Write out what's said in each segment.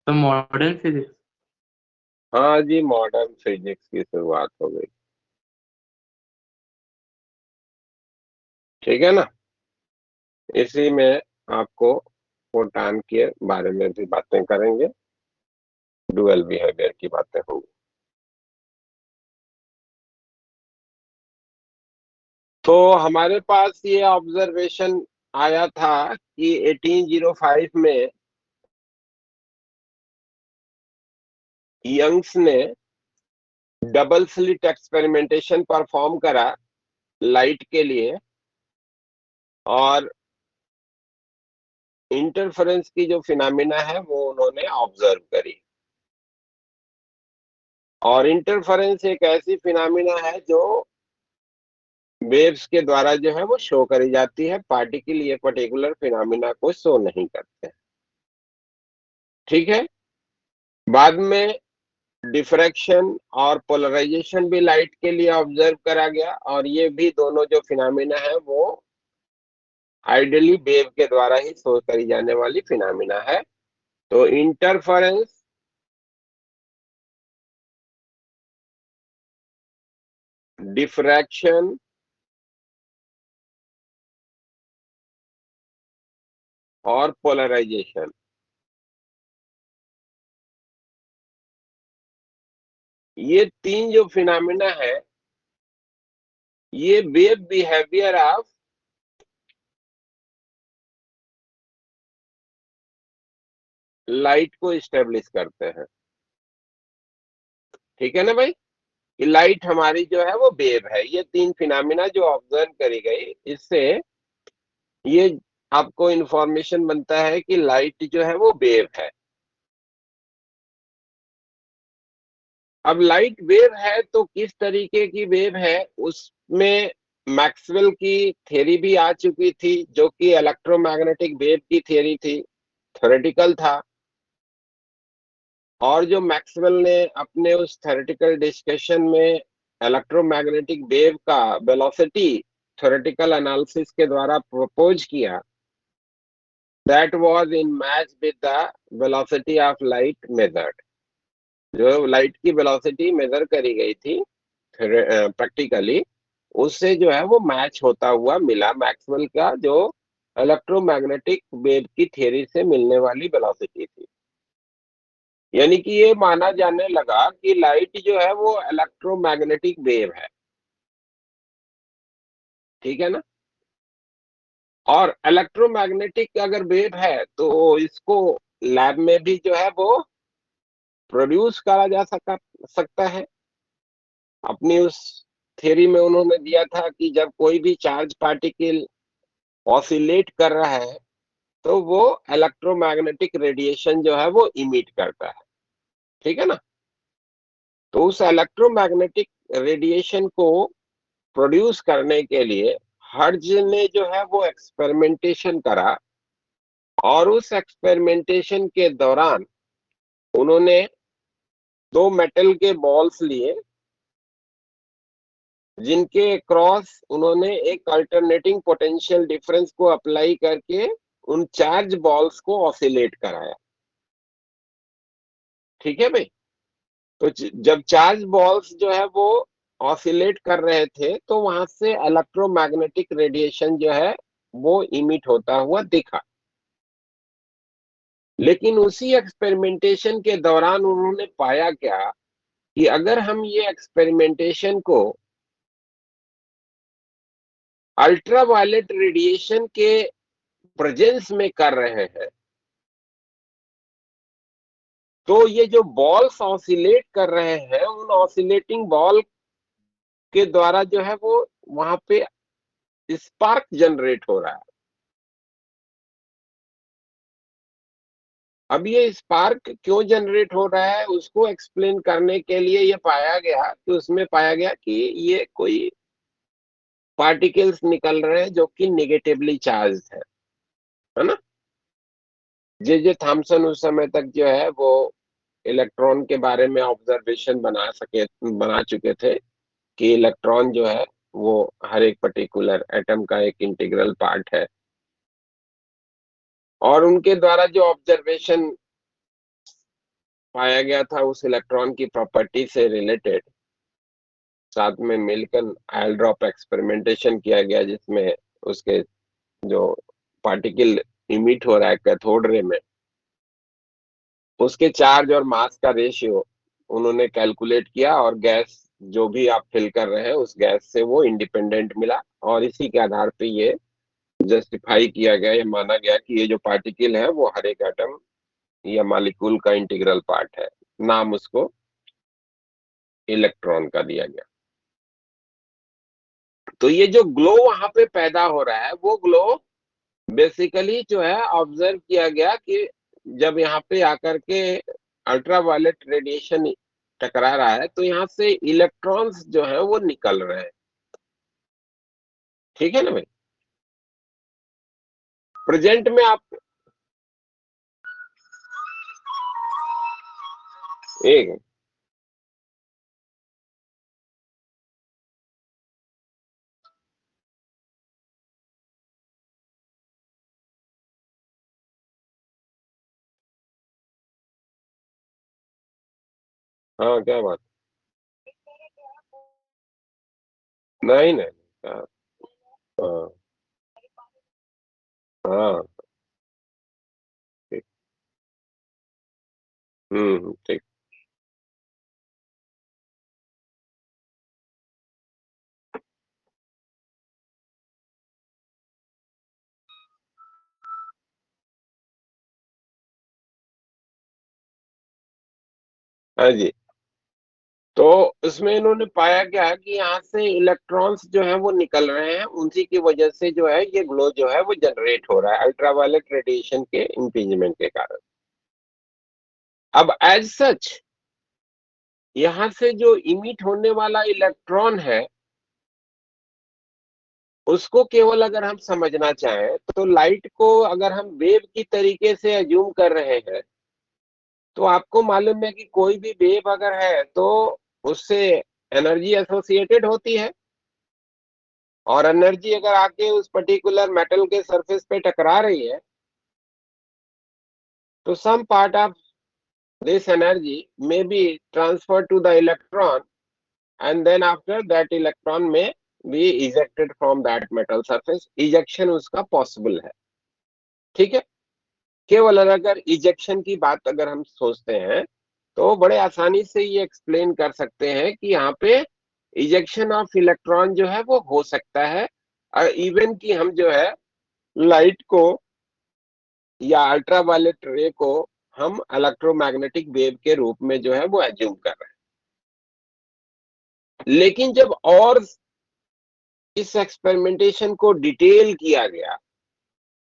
तो modern physics. हाँ जी, modern physics की शुरुआत हो गई। ठीक है ना। इसी में आपको फोटान के बारे में भी बातें करेंगे, डुअल बिहेवियर की बातें होंगी। तो हमारे पास ये ऑब्जर्वेशन आया था कि 1805 में यंग्स ने डबल स्लिट एक्सपेरिमेंटेशन परफॉर्म करा लाइट के लिए, और इंटरफेरेंस की जो फिनोमिना है वो उन्होंने ऑब्जर्व करी। और इंटरफेरेंस एक ऐसी फिनोमिना है जो वेव्स के द्वारा जो है वो शो करी जाती है, पार्टिकल ये पर्टिकुलर फिनोमिना को शो नहीं करते। ठीक है। बाद में डिफ्रैक्शन और पोलराइजेशन भी लाइट के लिए ऑब्जर्व करा गया, और ये भी दोनों जो फिनोमिना है वो आइडियली वेव के द्वारा ही शो करी जाने वाली फिनोमिना है। तो इंटरफेरेंस, डिफ्रैक्शन और पोलराइजेशन, ये तीन जो फिनोमिना है ये वेव बिहेवियर ऑफ लाइट को स्टेब्लिश करते हैं। ठीक है ना भाई, कि लाइट हमारी जो है वो वेव है। ये तीन फिनोमिना जो ऑब्जर्व करी गई, इससे ये आपको इंफॉर्मेशन बनता है कि लाइट जो है वो वेव है। अब लाइट वेव है तो किस तरीके की वेव है, उसमें मैक्सवेल की थ्योरी भी आ चुकी थी, जो कि इलेक्ट्रोमैग्नेटिक वेव की थ्योरी थी, थ्योरेटिकल था। और जो मैक्सवेल ने अपने उस थ्योरेटिकल डिस्कशन में इलेक्ट्रोमैग्नेटिक वेव का वेलोसिटी थ्योरेटिकल एनालिसिस के द्वारा प्रपोज किया, that was in match with the velocity of light method. जो लाइट की वेलोसिटी मेजर करी गई थी प्रैक्टिकली, उससे जो है वो मैच होता हुआ मिला मैक्सवेल का जो इलेक्ट्रोमैग्नेटिक वेव की थ्योरी से मिलने वाली वेलोसिटी थी। यानी कि ये माना जाने लगा कि लाइट जो है वो इलेक्ट्रोमैग्नेटिक वेव है। ठीक है ना। और इलेक्ट्रोमैग्नेटिक अगर वेव है तो इसको लैब में भी जो है वो प्रोड्यूस करा जा सकता है। अपनी उस थ्योरी में उन्होंने दिया था कि जब कोई भी चार्ज पार्टिकल ऑसिलेट कर रहा है तो वो इलेक्ट्रोमैग्नेटिक रेडिएशन जो है वो इमिट करता है। ठीक है ना। तो उस इलेक्ट्रोमैग्नेटिक रेडिएशन को प्रोड्यूस करने के लिए हर्ट्ज ने जो है वो एक्सपेरिमेंटेशन करा, और उस एक्सपेरिमेंटेशन के दौरान उन्होंने दो मेटल के बॉल्स लिए, जिनके क्रॉस उन्होंने एक अल्टरनेटिंग पोटेंशियल डिफरेंस को अप्लाई करके उन चार्ज बॉल्स को ऑसिलेट कराया। ठीक है भाई। तो जब चार्ज बॉल्स जो है वो ऑसिलेट कर रहे थे तो वहां से इलेक्ट्रोमैग्नेटिक रेडिएशन जो है वो इमिट होता हुआ दिखा। लेकिन उसी एक्सपेरिमेंटेशन के दौरान उन्होंने पाया क्या, कि अगर हम ये एक्सपेरिमेंटेशन को अल्ट्रावायलेट रेडिएशन के प्रेजेंस में कर रहे हैं, तो ये जो बॉल्स ऑसिलेट कर रहे हैं उन ऑसिलेटिंग बॉल के द्वारा जो है वो वहां पे स्पार्क जनरेट हो रहा है। अब ये स्पार्क क्यों जनरेट हो रहा है उसको एक्सप्लेन करने के लिए ये पाया गया कि उसमें पाया गया कि ये कोई पार्टिकल्स निकल रहे हैं जो कि निगेटिवली चार्ज है ना। जे जे थॉमसन उस समय तक जो है वो इलेक्ट्रॉन के बारे में ऑब्जर्वेशन बना चुके थे कि इलेक्ट्रॉन जो है वो हर एक पर्टिकुलर एटम का एक इंटीग्रल पार्ट है। और उनके द्वारा जो ऑब्जर्वेशन पाया गया था उस इलेक्ट्रॉन की प्रॉपर्टी से रिलेटेड, साथ में मिलकर आयल ड्रॉप एक्सपेरिमेंटेशन किया गया, जिसमें उसके जो पार्टिकल इमिट हो रहा है कैथोड रे में, उसके चार्ज और मास का रेशियो उन्होंने कैलकुलेट किया, और गैस जो भी आप फिल कर रहे हैं उस गैस से वो इंडिपेंडेंट मिला। और इसी के आधार पे ये जस्टिफाई किया गया, ये माना गया कि ये जो पार्टिकल है वो हर एक एटम या मॉलिक्यूल का इंटीग्रल पार्ट है। नाम उसको इलेक्ट्रॉन का दिया गया। तो ये जो ग्लो वहां पे पैदा हो रहा है, वो ग्लो बेसिकली जो है ऑब्जर्व किया गया कि जब यहाँ पे आकर के अल्ट्रावायलेट रेडिएशन टकरा रहा है, तो यहाँ से इलेक्ट्रॉन्स जो है वो निकल रहे हैं। ठीक है ना भाई? प्रेजेंट में आप एक, हाँ क्या बात, नहीं नहीं, हाँ हाँ हाँ, ठीक, ठीक। हाँ जी। तो इसमें इन्होंने पाया क्या कि यहाँ से इलेक्ट्रॉन्स जो है वो निकल रहे हैं, उसी की वजह से जो है ये ग्लो जो है वो जनरेट हो रहा है अल्ट्रावायलेट रेडिएशन के इंपिंजमेंट के कारण। अब एज सच यहाँ से जो इमिट होने वाला इलेक्ट्रॉन है, उसको केवल अगर हम समझना चाहें तो लाइट को अगर हम वेव की तरीके से एज्यूम कर रहे हैं, तो आपको मालूम है कि कोई भी वेव अगर है तो उससे एनर्जी एसोसिएटेड होती है, और एनर्जी अगर आके उस पर्टिकुलर मेटल के सरफेस पे टकरा रही है, तो some part of this energy may be transfer to the electron, and then after that electron may be ejected from that metal surface. Ejection उसका पॉसिबल है। ठीक है? केवल अगर इजेक्शन की बात अगर हम सोचते हैं, तो बड़े आसानी से ये एक्सप्लेन कर सकते हैं कि यहाँ पे इजेक्शन ऑफ इलेक्ट्रॉन जो है वो हो सकता है, और इवन कि हम जो है लाइट को या अल्ट्रावायलेट रे को हम इलेक्ट्रोमैग्नेटिक वेव के रूप में जो है वो एज्यूम कर रहे हैं। लेकिन जब और इस एक्सपेरिमेंटेशन को डिटेल किया गया,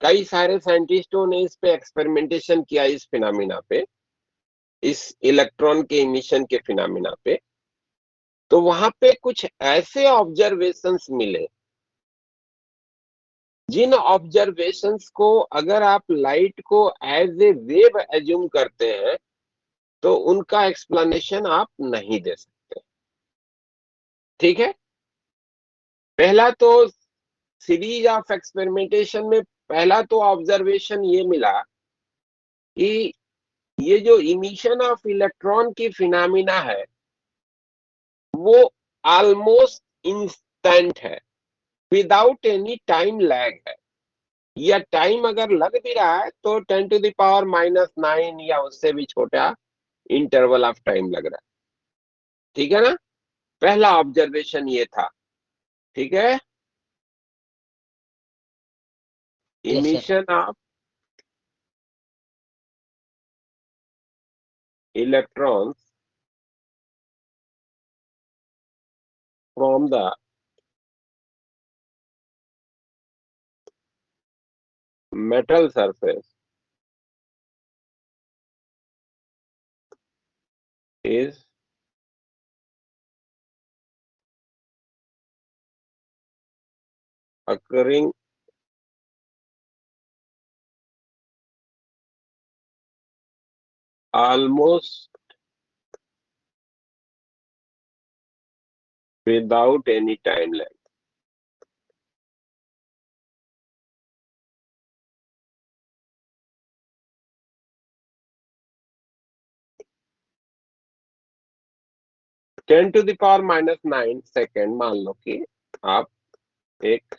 कई सारे साइंटिस्टों ने इस पे एक्सपेरिमेंटेशन किया, इस फिनोमिना पे, इस इलेक्ट्रॉन के इमिशन के फिनोमिना पे, तो वहां पे कुछ ऐसे ऑब्जर्वेशंस मिले, जिन ऑब्जर्वेशंस को अगर आप लाइट को एज ए वेव एज्यूम करते हैं, तो उनका एक्सप्लेनेशन आप नहीं दे सकते। ठीक है? पहला तो सीरीज ऑफ एक्सपेरिमेंटेशन में पहला तो ऑब्जर्वेशन ये मिला कि ये जो इमिशन ऑफ इलेक्ट्रॉन की फिनोमिना है वो ऑलमोस्ट इंस्टेंट है, विदाउट एनी टाइम लैग है। या टाइम अगर लग भी रहा है तो 10⁻⁹ या उससे भी छोटा इंटरवल ऑफ टाइम लग रहा है। ठीक है ना? पहला ऑब्जर्वेशन ये था। ठीक है? Yes sir. Emission of electrons from the metal surface is occurring almost without any time lag. 10⁻⁹ second मान लो कि आप एक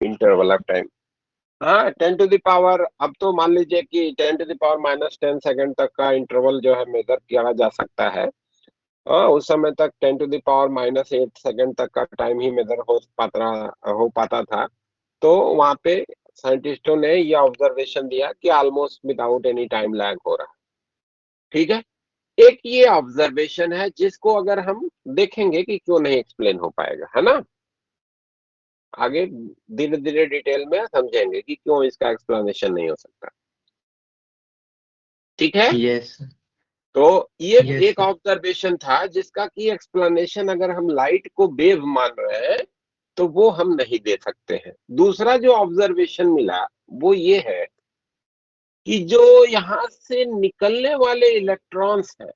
इंटरवल ऑफ टाइम, हाँ 10 अब तो मान लीजिए कि 10⁻⁻10 सेकेंड तक का इंटरवल जो है मेजर किया जा सकता है। हाँ उस समय तक 10⁻⁸ सेकेंड तक का टाइम ही मेजर हो पाता था। तो वहां पे साइंटिस्टों ने यह ऑब्जर्वेशन दिया कि almost without any time lag हो रहा है। ठीक है, एक ये ऑब्जर्वेशन है जिसको अगर हम देखेंगे कि क्यों नहीं एक्सप्लेन हो पाएगा, है ना। आगे धीरे धीरे डिटेल में समझेंगे कि क्यों इसका एक्सप्लेनेशन नहीं हो सकता। ठीक है, यस तो ये यस एक ऑब्जर्वेशन था जिसका कि एक्सप्लेनेशन अगर हम लाइट को वेव मान रहे हैं तो वो हम नहीं दे सकते हैं। दूसरा जो ऑब्जर्वेशन मिला वो ये है कि जो यहां से निकलने वाले इलेक्ट्रॉन्स हैं,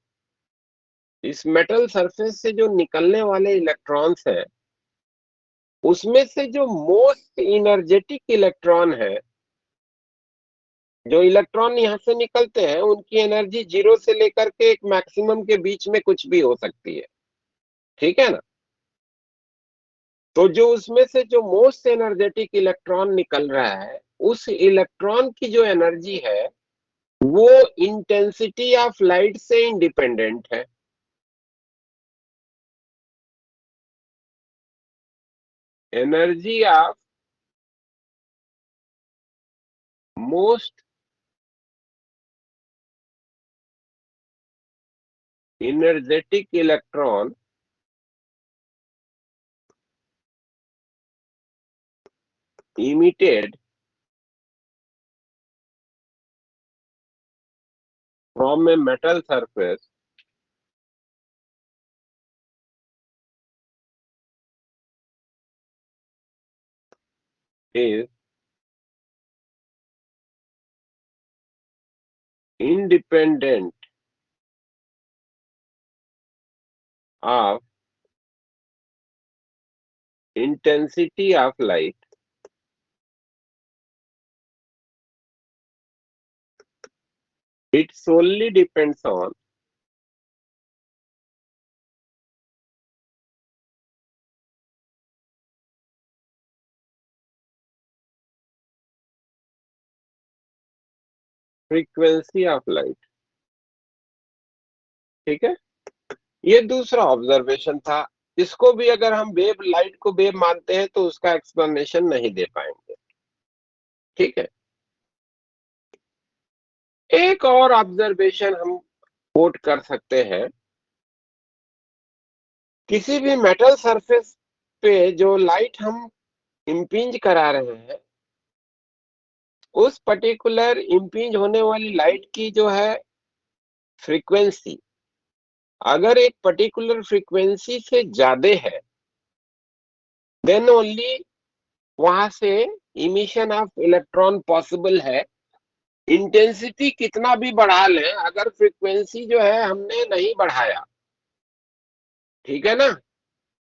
इस मेटल सरफेस से जो निकलने वाले इलेक्ट्रॉन्स हैं, उसमें से जो मोस्ट इनर्जेटिक इलेक्ट्रॉन है, जो इलेक्ट्रॉन यहां से निकलते हैं उनकी एनर्जी 0 से लेकर के एक मैक्सिमम के बीच में कुछ भी हो सकती है। ठीक है ना। तो जो उसमें से जो मोस्ट एनर्जेटिक इलेक्ट्रॉन निकल रहा है, उस इलेक्ट्रॉन की जो एनर्जी है वो इंटेंसिटी ऑफ लाइट से इंडिपेंडेंट है। Energy of most energetic electron emitted from a metal surface is independent of intensity of light. It solely depends on frequency of light. ठीक है, ये दूसरा ऑब्जर्वेशन था। इसको भी अगर हम वेव, लाइट को वेव मानते हैं तो उसका एक्सप्लेनेशन नहीं दे पाएंगे। ठीक है, एक और ऑब्जर्वेशन हम कोट कर सकते हैं। किसी भी मेटल सरफेस पे जो लाइट हम इम्पिंज करा रहे हैं, उस पर्टिकुलर इम्पिंज होने वाली लाइट की जो है फ्रीक्वेंसी, अगर एक पर्टिकुलर फ्रीक्वेंसी से ज्यादा है देन ओनली वहां से इमिशन ऑफ इलेक्ट्रॉन पॉसिबल है। इंटेंसिटी कितना भी बढ़ा लें, अगर फ्रीक्वेंसी जो है हमने नहीं बढ़ाया, ठीक है ना,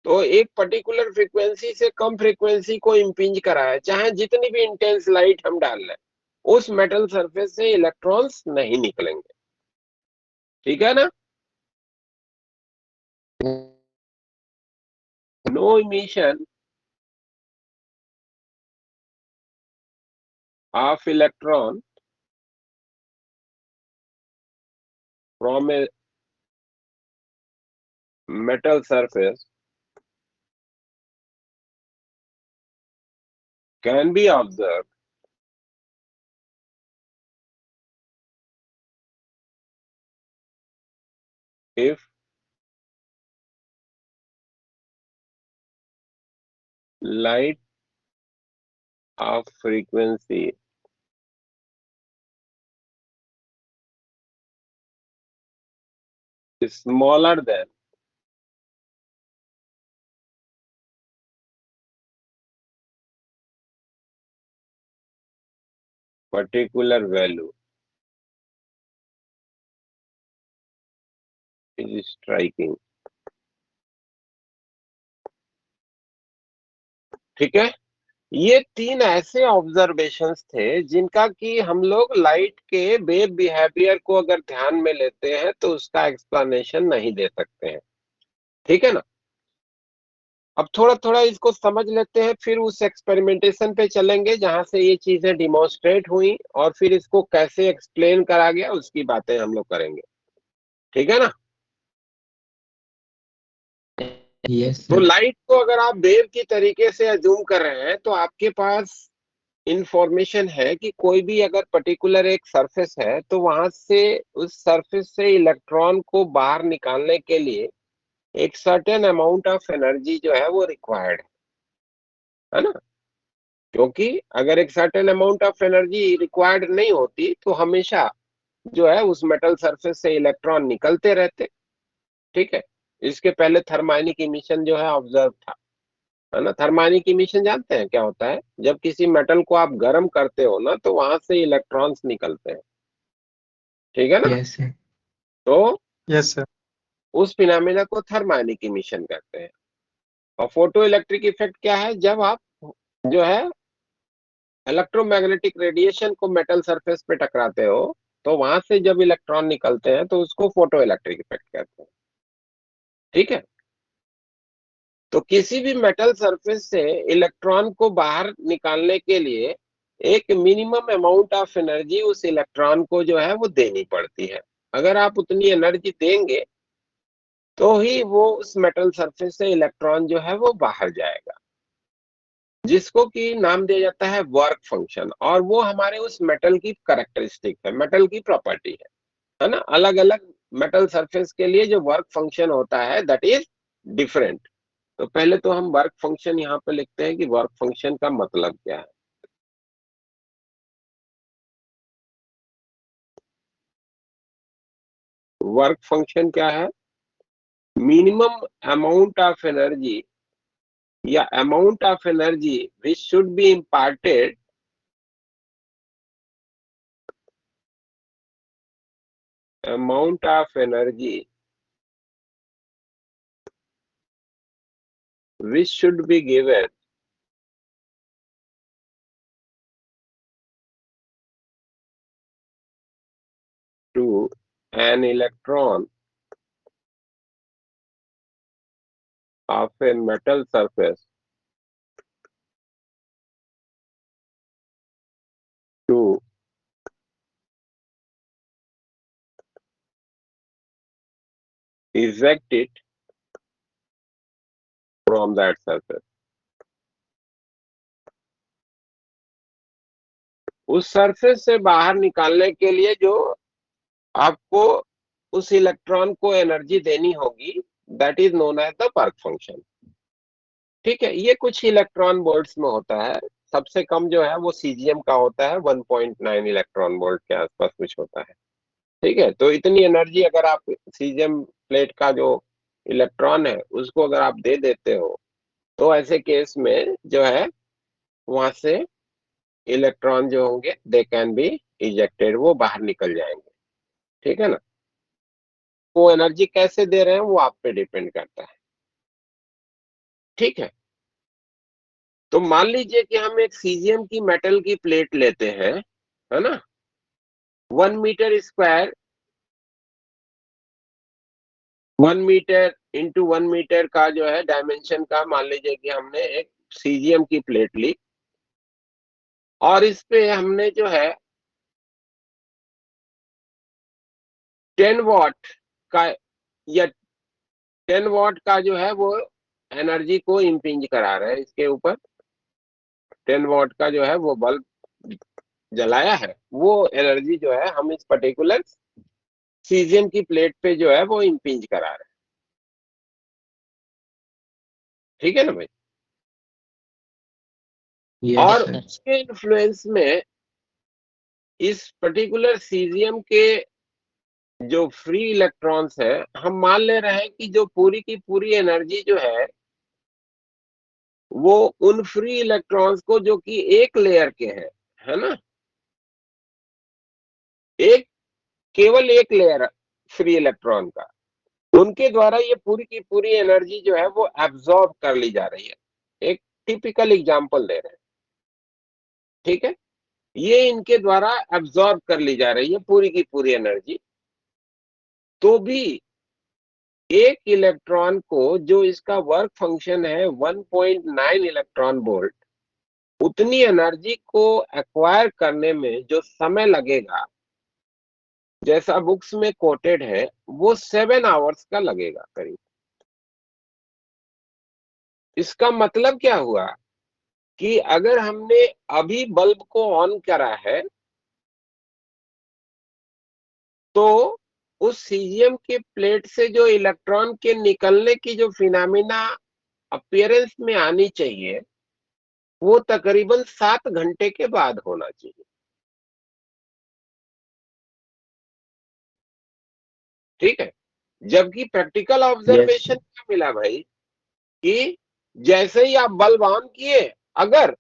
तो एक पर्टिकुलर फ्रीक्वेंसी से कम फ्रीक्वेंसी को इम्पिंज कराया, चाहे जितनी भी इंटेंस लाइट हम डाल लें, उस मेटल सरफेस से इलेक्ट्रॉन्स नहीं निकलेंगे। ठीक है ना। No emission of electron from a metal surface can be observed if light of frequency is smaller than particular value is striking। ठीक है, ये तीन ऐसे ऑब्जर्वेशंस थे जिनका कि हम लोग लाइट के वेव बिहेवियर को अगर ध्यान में लेते हैं तो उसका एक्सप्लेनेशन नहीं दे सकते हैं। ठीक है ना। अब थोड़ा थोड़ा इसको समझ लेते हैं, फिर उस एक्सपेरिमेंटेशन पे चलेंगे जहां से ये चीजें डिमॉन्स्ट्रेट हुई, और फिर इसको कैसे एक्सप्लेन करा गया उसकी बातें हम लोग करेंगे। ठीक है ना। यस तो सर। लाइट को अगर आप वेव की तरीके से अज्यूम कर रहे हैं, तो आपके पास इंफॉर्मेशन है कि कोई भी अगर पर्टिकुलर एक सरफेस है, तो वहां से उस सरफेस से इलेक्ट्रॉन को बाहर निकालने के लिए एक सर्टेन अमाउंट ऑफ एनर्जी जो है वो रिक्वायर्ड है ना। क्योंकि अगर एक certain amount of energy required नहीं होती, तो हमेशा जो है उस मेटल सरफेस से इलेक्ट्रॉन निकलते रहते। ठीक है। इसके पहले थर्माइनिक इमिशन जो है ऑब्जर्व था, है ना। थर्माइनिक इमिशन जानते हैं क्या होता है? जब किसी मेटल को आप गर्म करते हो ना, तो वहां से इलेक्ट्रॉन्स निकलते हैं। ठीक है ना। Yes sir. तो यस सर। उस फिनोमेना को थर्माइनिक इमिशन कहते हैं। और फोटो इलेक्ट्रिक इफेक्ट क्या है? जब आप जो है इलेक्ट्रोमैग्नेटिक रेडिएशन को मेटल सरफेस पे टकराते हो, तो वहां से जब इलेक्ट्रॉन निकलते हैं, तो उसको फोटो इलेक्ट्रिक इफेक्ट कहते हैं। ठीक है। तो किसी भी मेटल सरफेस से इलेक्ट्रॉन को बाहर निकालने के लिए एक मिनिमम अमाउंट ऑफ एनर्जी उस इलेक्ट्रॉन को जो है वो देनी पड़ती है। अगर आप उतनी एनर्जी देंगे, तो ही वो उस मेटल सरफेस से इलेक्ट्रॉन जो है वो बाहर जाएगा, जिसको कि नाम दिया जाता है वर्क फंक्शन। और वो हमारे उस मेटल की करेक्टरिस्टिक है, मेटल की प्रॉपर्टी है ना। अलग अलग मेटल सरफेस के लिए जो वर्क फंक्शन होता है, दैट इज डिफरेंट। तो पहले तो हम वर्क फंक्शन यहाँ पे लिखते हैं कि वर्क फंक्शन का मतलब क्या है। वर्क फंक्शन क्या है? मिनिमम अमाउंट ऑफ एनर्जी, या amount of energy which should be imparted amount of energy which should be given to an electron of a metal surface to eject it from that surface। उस surface से बाहर निकालने के लिए जो आपको उस इलेक्ट्रॉन को एनर्जी देनी होगी, that is known as the work function. ठीक है। ये कुछ इलेक्ट्रॉन वोल्ट्स में होता है। सबसे कम जो है वो सीजियम का होता है, 1.9 इलेक्ट्रॉन वोल्ट के आसपास कुछ होता है। ठीक है। तो इतनी एनर्जी अगर आप सीजियम प्लेट का जो इलेक्ट्रॉन है उसको अगर आप दे देते हो, तो ऐसे केस में जो है वहां से इलेक्ट्रॉन जो होंगे दे कैन बी इजेक्टेड, वो बाहर निकल जाएंगे। ठीक है ना। वो एनर्जी कैसे दे रहे हैं वो आप पे डिपेंड करता है। ठीक है। तो मान लीजिए कि हम एक सीजियम की मेटल की प्लेट लेते हैं, है ना। 1 metre square, 1 metre into 1 metre का जो है डायमेंशन का, मान लीजिए कि हमने एक सीजियम की प्लेट ली, और इस पे हमने जो है 10 वाट का, या 10 वाट का जो है वो एनर्जी को इम्पिंज करा रहे हैं इसके ऊपर। 10 वाट का जो है वो बल्ब जलाया है, वो एनर्जी जो है हम इस पर्टिकुलर सीजियम की प्लेट पे जो है वो इम्पिंज करा रहे हैं। ठीक है ना भाई। यस और सर। उसके इन्फ्लुएंस में इस पर्टिकुलर सीजियम के जो फ्री इलेक्ट्रॉन्स है, हम मान ले रहे हैं कि जो पूरी की पूरी एनर्जी जो है वो उन फ्री इलेक्ट्रॉन्स को, जो कि एक लेयर के हैं, है ना, एक, केवल एक लेयर फ्री इलेक्ट्रॉन का, उनके द्वारा ये पूरी की पूरी एनर्जी जो है वो एब्जॉर्ब कर ली जा रही है। एक टिपिकल एग्जांपल दे रहे हैं। ठीक है। ये इनके द्वारा एब्जॉर्ब कर ली जा रही है पूरी की पूरी एनर्जी। तो भी एक इलेक्ट्रॉन को जो इसका वर्क फंक्शन है 1.9 इलेक्ट्रॉन वोल्ट, उतनी एनर्जी को एक्वायर करने में जो समय लगेगा, जैसा बुक्स में कोटेड है, वो 7 आवर्स का लगेगा करीब। इसका मतलब क्या हुआ कि अगर हमने अभी बल्ब को ऑन करा है तो उस सीजियम के प्लेट से जो इलेक्ट्रॉन के निकलने की जो फिनोमिना अपीयरेंस में आनी चाहिए, वो तकरीबन 7 घंटे के बाद होना चाहिए। ठीक है। जबकि प्रैक्टिकल ऑब्जर्वेशन क्या मिला भाई, कि जैसे ही आप बल्ब ऑन किए, अगर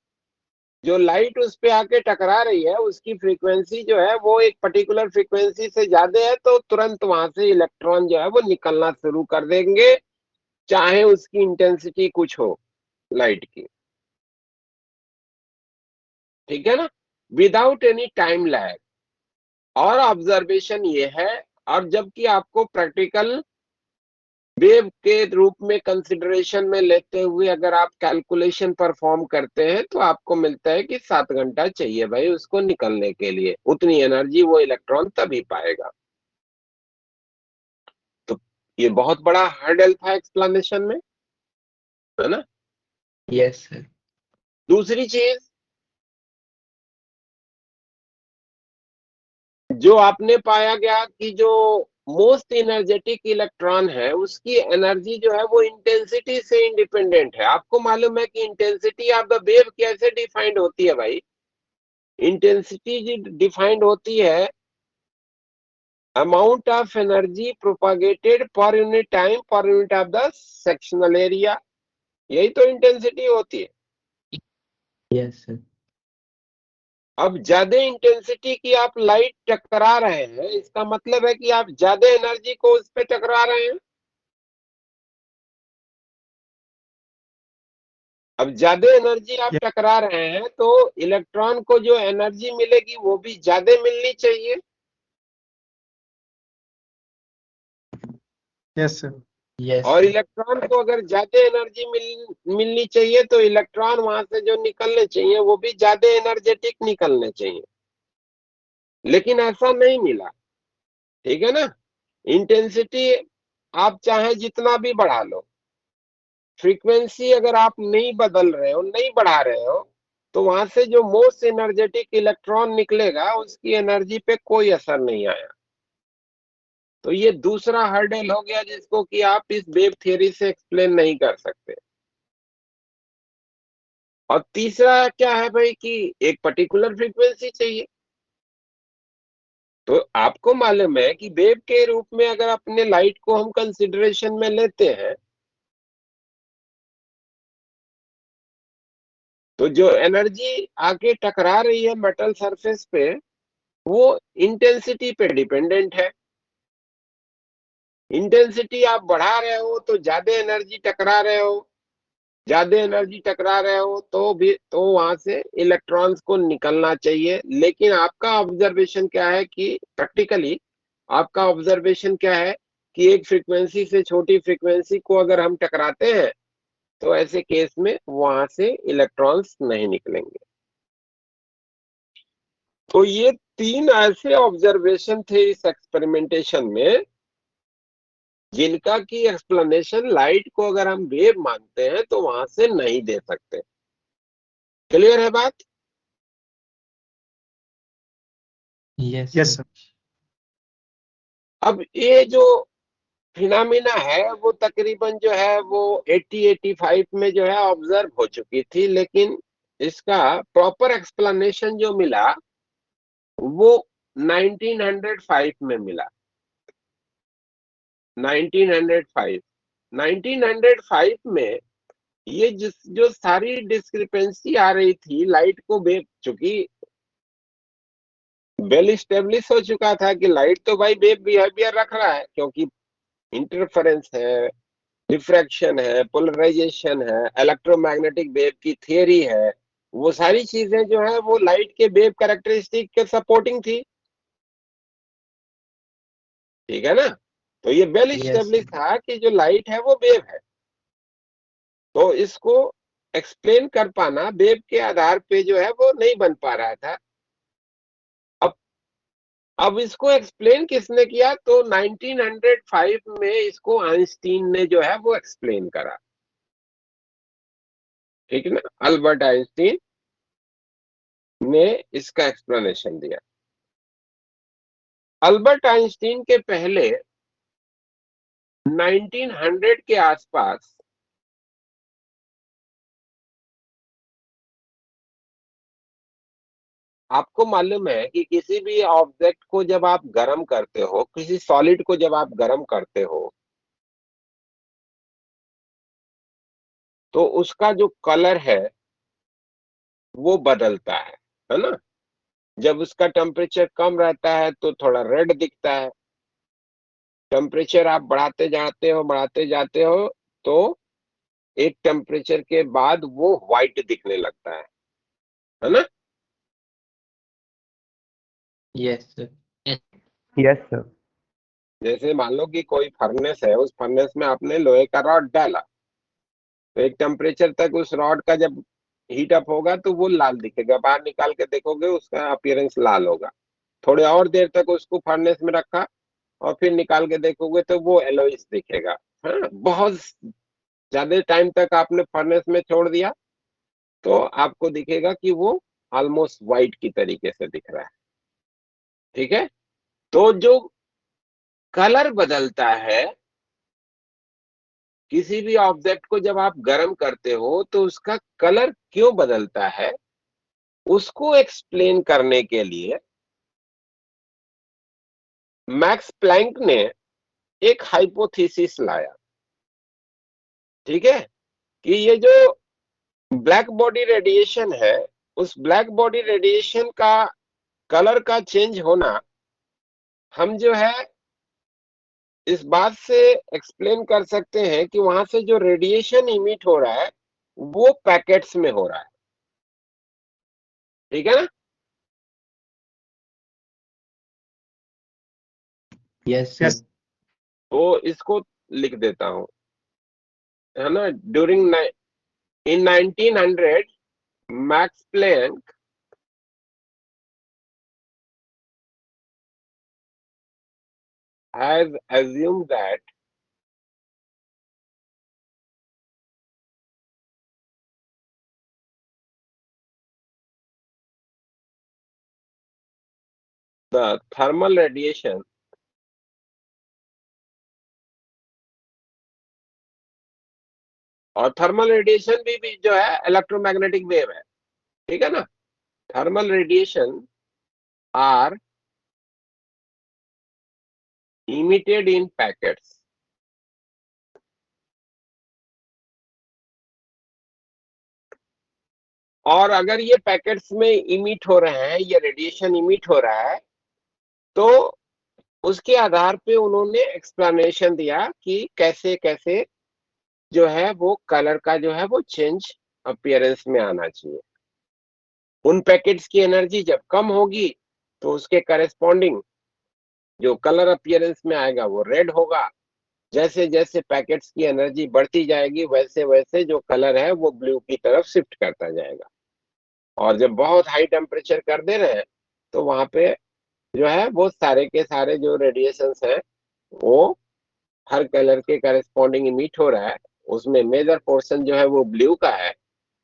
जो लाइट उस पे आके टकरा रही है उसकी फ्रीक्वेंसी जो है वो एक पर्टिकुलर फ्रीक्वेंसी से ज्यादा है, तो तुरंत वहां से इलेक्ट्रॉन जो है वो निकलना शुरू कर देंगे, चाहे उसकी इंटेंसिटी कुछ हो लाइट की। ठीक है ना, विदाउट एनी टाइम लैग। और ऑब्जर्वेशन ये है, और जबकि आपको प्रैक्टिकल वेव के रूप में कंसिडरेशन में लेते हुए अगर आप कैलकुलेशन परफॉर्म करते हैं तो आपको मिलता है कि 7 घंटा चाहिए भाई उसको निकलने के लिए, उतनी एनर्जी वो इलेक्ट्रॉन तभी पाएगा। तो ये बहुत बड़ा हर्डल था एक्सप्लेनेशन में, है ना। Yes sir. दूसरी चीज जो आपने पाया गया कि जो मोस्ट एनर्जेटिक इलेक्ट्रॉन है उसकी एनर्जी जो है वो इंटेंसिटी से इंडिपेंडेंट है। आपको मालूम है कि इंटेंसिटी ऑफ द वेव कैसे डिफाइंड होती है भाई? इंटेंसिटी डिफाइंड होती है amount of energy propagated per unit time per unit of the sectional area, यही तो इंटेंसिटी होती है। Yes sir. अब ज्यादा इंटेंसिटी की आप लाइट टकरा रहे हैं, इसका मतलब है कि आप ज्यादा एनर्जी को उस पर टकरा रहे हैं। अब ज्यादा एनर्जी आप टकरा रहे हैं तो इलेक्ट्रॉन को जो एनर्जी मिलेगी वो भी ज्यादा मिलनी चाहिए। Yes sir. यस और सर। इलेक्ट्रॉन को अगर ज्यादा एनर्जी मिलनी चाहिए तो इलेक्ट्रॉन वहां से जो निकलने चाहिए वो भी ज्यादा एनर्जेटिक निकलने चाहिए, लेकिन ऐसा नहीं मिला। ठीक है ना। इंटेंसिटी आप चाहे जितना भी बढ़ा लो, फ्रीक्वेंसी अगर आप नहीं बदल रहे हो, नहीं बढ़ा रहे हो, तो वहां से जो मोस्ट एनर्जेटिक इलेक्ट्रॉन निकलेगा उसकी एनर्जी पे कोई असर नहीं आया। तो ये दूसरा हर्डल हो गया जिसको कि आप इस वेव थ्योरी से एक्सप्लेन नहीं कर सकते। और तीसरा क्या है भाई कि एक पर्टिकुलर फ्रीक्वेंसी चाहिए। तो आपको मालूम है कि वेव के रूप में अगर अपने लाइट को हम कंसिडरेशन में लेते हैं तो जो एनर्जी आके टकरा रही है मेटल सरफेस पे वो इंटेंसिटी पे डिपेंडेंट है। इंटेंसिटी आप बढ़ा रहे हो तो ज्यादा एनर्जी टकरा रहे हो, ज्यादा एनर्जी टकरा रहे हो तो भी तो वहां से इलेक्ट्रॉन्स को निकलना चाहिए। लेकिन आपका ऑब्जर्वेशन क्या है कि प्रैक्टिकली आपका ऑब्जर्वेशन क्या है कि एक फ्रीक्वेंसी से छोटी फ्रीक्वेंसी को अगर हम टकराते हैं तो ऐसे केस में वहां से इलेक्ट्रॉन्स नहीं निकलेंगे। तो ये 3 ऐसे ऑब्जर्वेशन थे इस एक्सपेरिमेंटेशन में जिनका की एक्सप्लेनेशन लाइट को अगर हम वेव मानते हैं तो वहां से नहीं दे सकते। क्लियर है बात? Yes yes sir. सर। अब ये जो फिनोमिना है वो तकरीबन जो है वो 80-85 में जो है ऑब्जर्व हो चुकी थी, लेकिन इसका प्रॉपर एक्सप्लेनेशन जो मिला वो 1905 में मिला। 1905 1905 में ये जो सारी डिस्क्रिपेंसी आ रही थी लाइट को वेव, चूंकि वेल इस्टेब्लिश हो चुका था कि लाइट तो भाई वेव बिहेवियर रख रहा है, क्योंकि इंटरफेरेंस है, रिफ्रैक्शन है, पोलराइजेशन है, इलेक्ट्रोमैग्नेटिक वेव की थियरी है, वो सारी चीजें जो है वो लाइट के वेव कैरेक्टरिस्टिक के सपोर्टिंग थी। ठीक है ना। तो ये वेल Yes, इस्टेब्लिश sir. था कि जो लाइट है वो वेव है। तो इसको एक्सप्लेन कर पाना वेव के आधार पे जो है वो नहीं बन पा रहा था। अब अब इसको एक्सप्लेन किसने किया? तो 1905 में इसको आइंस्टीन ने जो है वो एक्सप्लेन करा। ठीक है ना, अल्बर्ट आइंस्टीन ने इसका एक्सप्लेनेशन दिया। अल्बर्ट आइंस्टीन के पहले 1900 के आसपास आपको मालूम है कि किसी भी ऑब्जेक्ट को जब आप गर्म करते हो, किसी सॉलिड को जब आप गर्म करते हो, तो उसका जो कलर है वो बदलता है ना। जब उसका टेम्परेचर कम रहता है तो थोड़ा रेड दिखता है। टेम्परेचर आप बढ़ाते जाते हो तो एक टेम्परेचर के बाद वो व्हाइट दिखने लगता है ना। Yes, sir. Yes, sir. जैसे मान लो कि कोई फर्नेस है, उस फर्नेस में आपने लोहे का रॉड डाला, तो एक टेम्परेचर तक उस रॉड का जब हीट अप होगा तो वो लाल दिखेगा, बाहर निकाल के देखोगे उसका अपीयरेंस लाल होगा। थोड़े और देर तक उसको फर्नेस में रखा और फिर निकाल के देखोगे तो वो येलोइश दिखेगा। हाँ, बहुत ज्यादा टाइम तक आपने फर्नेस में छोड़ दिया तो आपको दिखेगा कि वो ऑलमोस्ट व्हाइट की तरीके से दिख रहा है। ठीक है, तो जो कलर बदलता है किसी भी ऑब्जेक्ट को जब आप गर्म करते हो तो उसका कलर क्यों बदलता है, उसको एक्सप्लेन करने के लिए मैक्स प्लैंक ने एक हाइपोथेसिस लाया। ठीक है, कि ये जो ब्लैक बॉडी रेडिएशन है, उस ब्लैक बॉडी रेडिएशन का कलर का चेंज होना हम जो है इस बात से एक्सप्लेन कर सकते हैं कि वहां से जो रेडिएशन इमिट हो रहा है वो पैकेट्स में हो रहा है। ठीक है ना। Yes, sir. तो इसको लिख देता हूं, है ना। During in 1900 Max Planck has assumed that the thermal radiation और थर्मल रेडिएशन भी जो है इलेक्ट्रोमैग्नेटिक वेव है। ठीक है ना, thermal radiation are emitted in packets. और अगर ये पैकेट्स में इमिट हो रहे हैं, ये रेडिएशन इमिट हो रहा है, तो उसके आधार पे उन्होंने एक्सप्लेनेशन दिया कि कैसे कैसे जो है वो कलर का जो है वो चेंज अपीयरेंस में आना चाहिए। उन पैकेट्स की एनर्जी जब कम होगी तो उसके करेस्पॉन्डिंग जो कलर अपीयरेंस में आएगा वो रेड होगा। जैसे जैसे पैकेट्स की एनर्जी बढ़ती जाएगी वैसे वैसे जो कलर है वो ब्लू की तरफ शिफ्ट करता जाएगा। और जब बहुत हाई टेम्परेचर कर दे रहे हैं तो वहां पे जो है वो सारे के सारे जो रेडिएशंस हैं वो हर कलर के करस्पॉन्डिंग इमिट हो रहा है, उसमें मेजर पोर्शन जो है वो ब्लू का है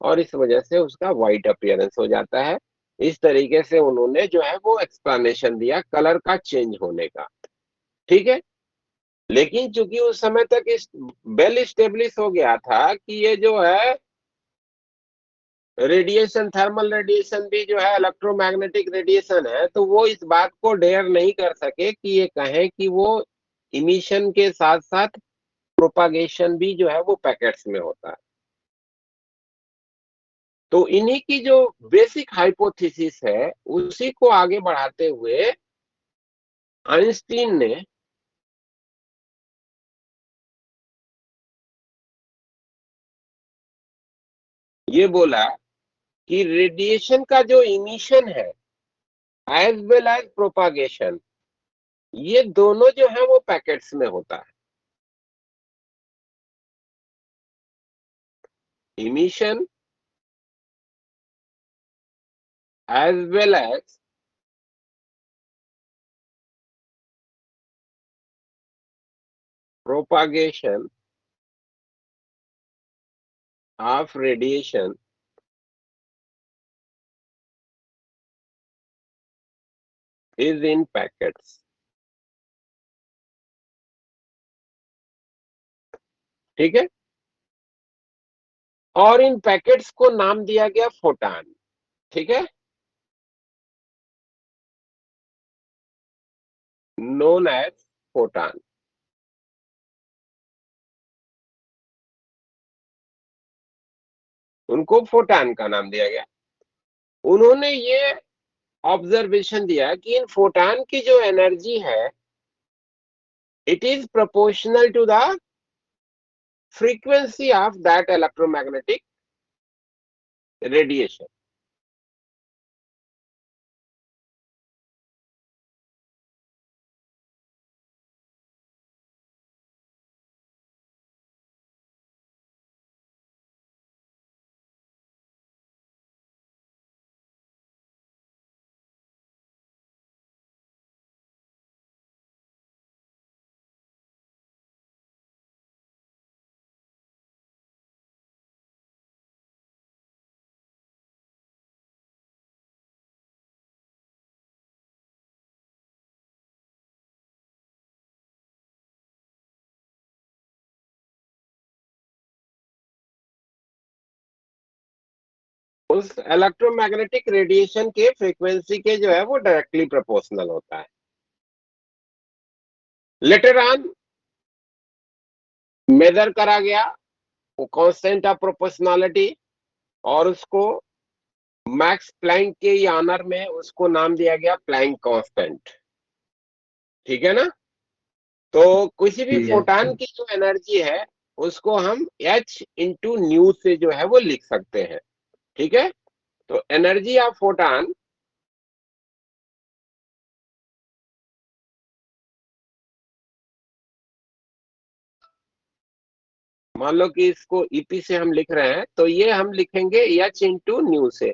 और इस वजह से उसका व्हाइट अपीयरेंस हो जाता है। इस तरीके से उन्होंने जो है वो एक्सप्लेनेशन दिया कलर का चेंज होने का। ठीक है, लेकिन चूंकि उस समय तक इस वेल इस्टेब्लिश हो गया था कि ये जो है रेडिएशन, थर्मल रेडिएशन भी जो है इलेक्ट्रोमैग्नेटिक रेडिएशन है, तो वो इस बात को डेयर नहीं कर सके कि ये कहें कि वो इमिशन के साथ साथ प्रोपागेशन भी जो है वो पैकेट्स में होता है। तो इन्हीं की जो बेसिक हाइपोथेसिस है उसी को आगे बढ़ाते हुए आइंस्टीन ने ये बोला कि रेडिएशन का जो इमिशन है एज वेल एज प्रोपागेशन, ये दोनों जो है वो पैकेट्स में होता है। Emission as well as propagation of radiation is in packets। ठीक है, और इन पैकेट्स को नाम दिया गया फोटान। ठीक है, नोन एज फोटान। उनको फोटान का नाम दिया गया। उन्होंने ये ऑब्जर्वेशन दिया कि इन फोटान की जो एनर्जी है it is proportional to the frequency of that electromagnetic radiation. उस इलेक्ट्रोमैग्नेटिक रेडिएशन के फ्रीक्वेंसी के जो है वो डायरेक्टली प्रोपोर्शनल होता है। लेटर ऑन मेजर करा गया वो कांस्टेंट ऑफ प्रोपोर्शनैलिटी, और उसको मैक्स प्लैंक के ऑनर में उसको नाम दिया गया प्लैंक कांस्टेंट। ठीक है ना, तो किसी भी Yes, फोटान sir. की जो एनर्जी है उसको हम h इंटू न्यू से जो है वो लिख सकते हैं। ठीक है, तो एनर्जी ऑफ फोटान मान लो कि इसको ईपी से हम लिख रहे हैं तो ये हम लिखेंगे h इंटू न्यू से,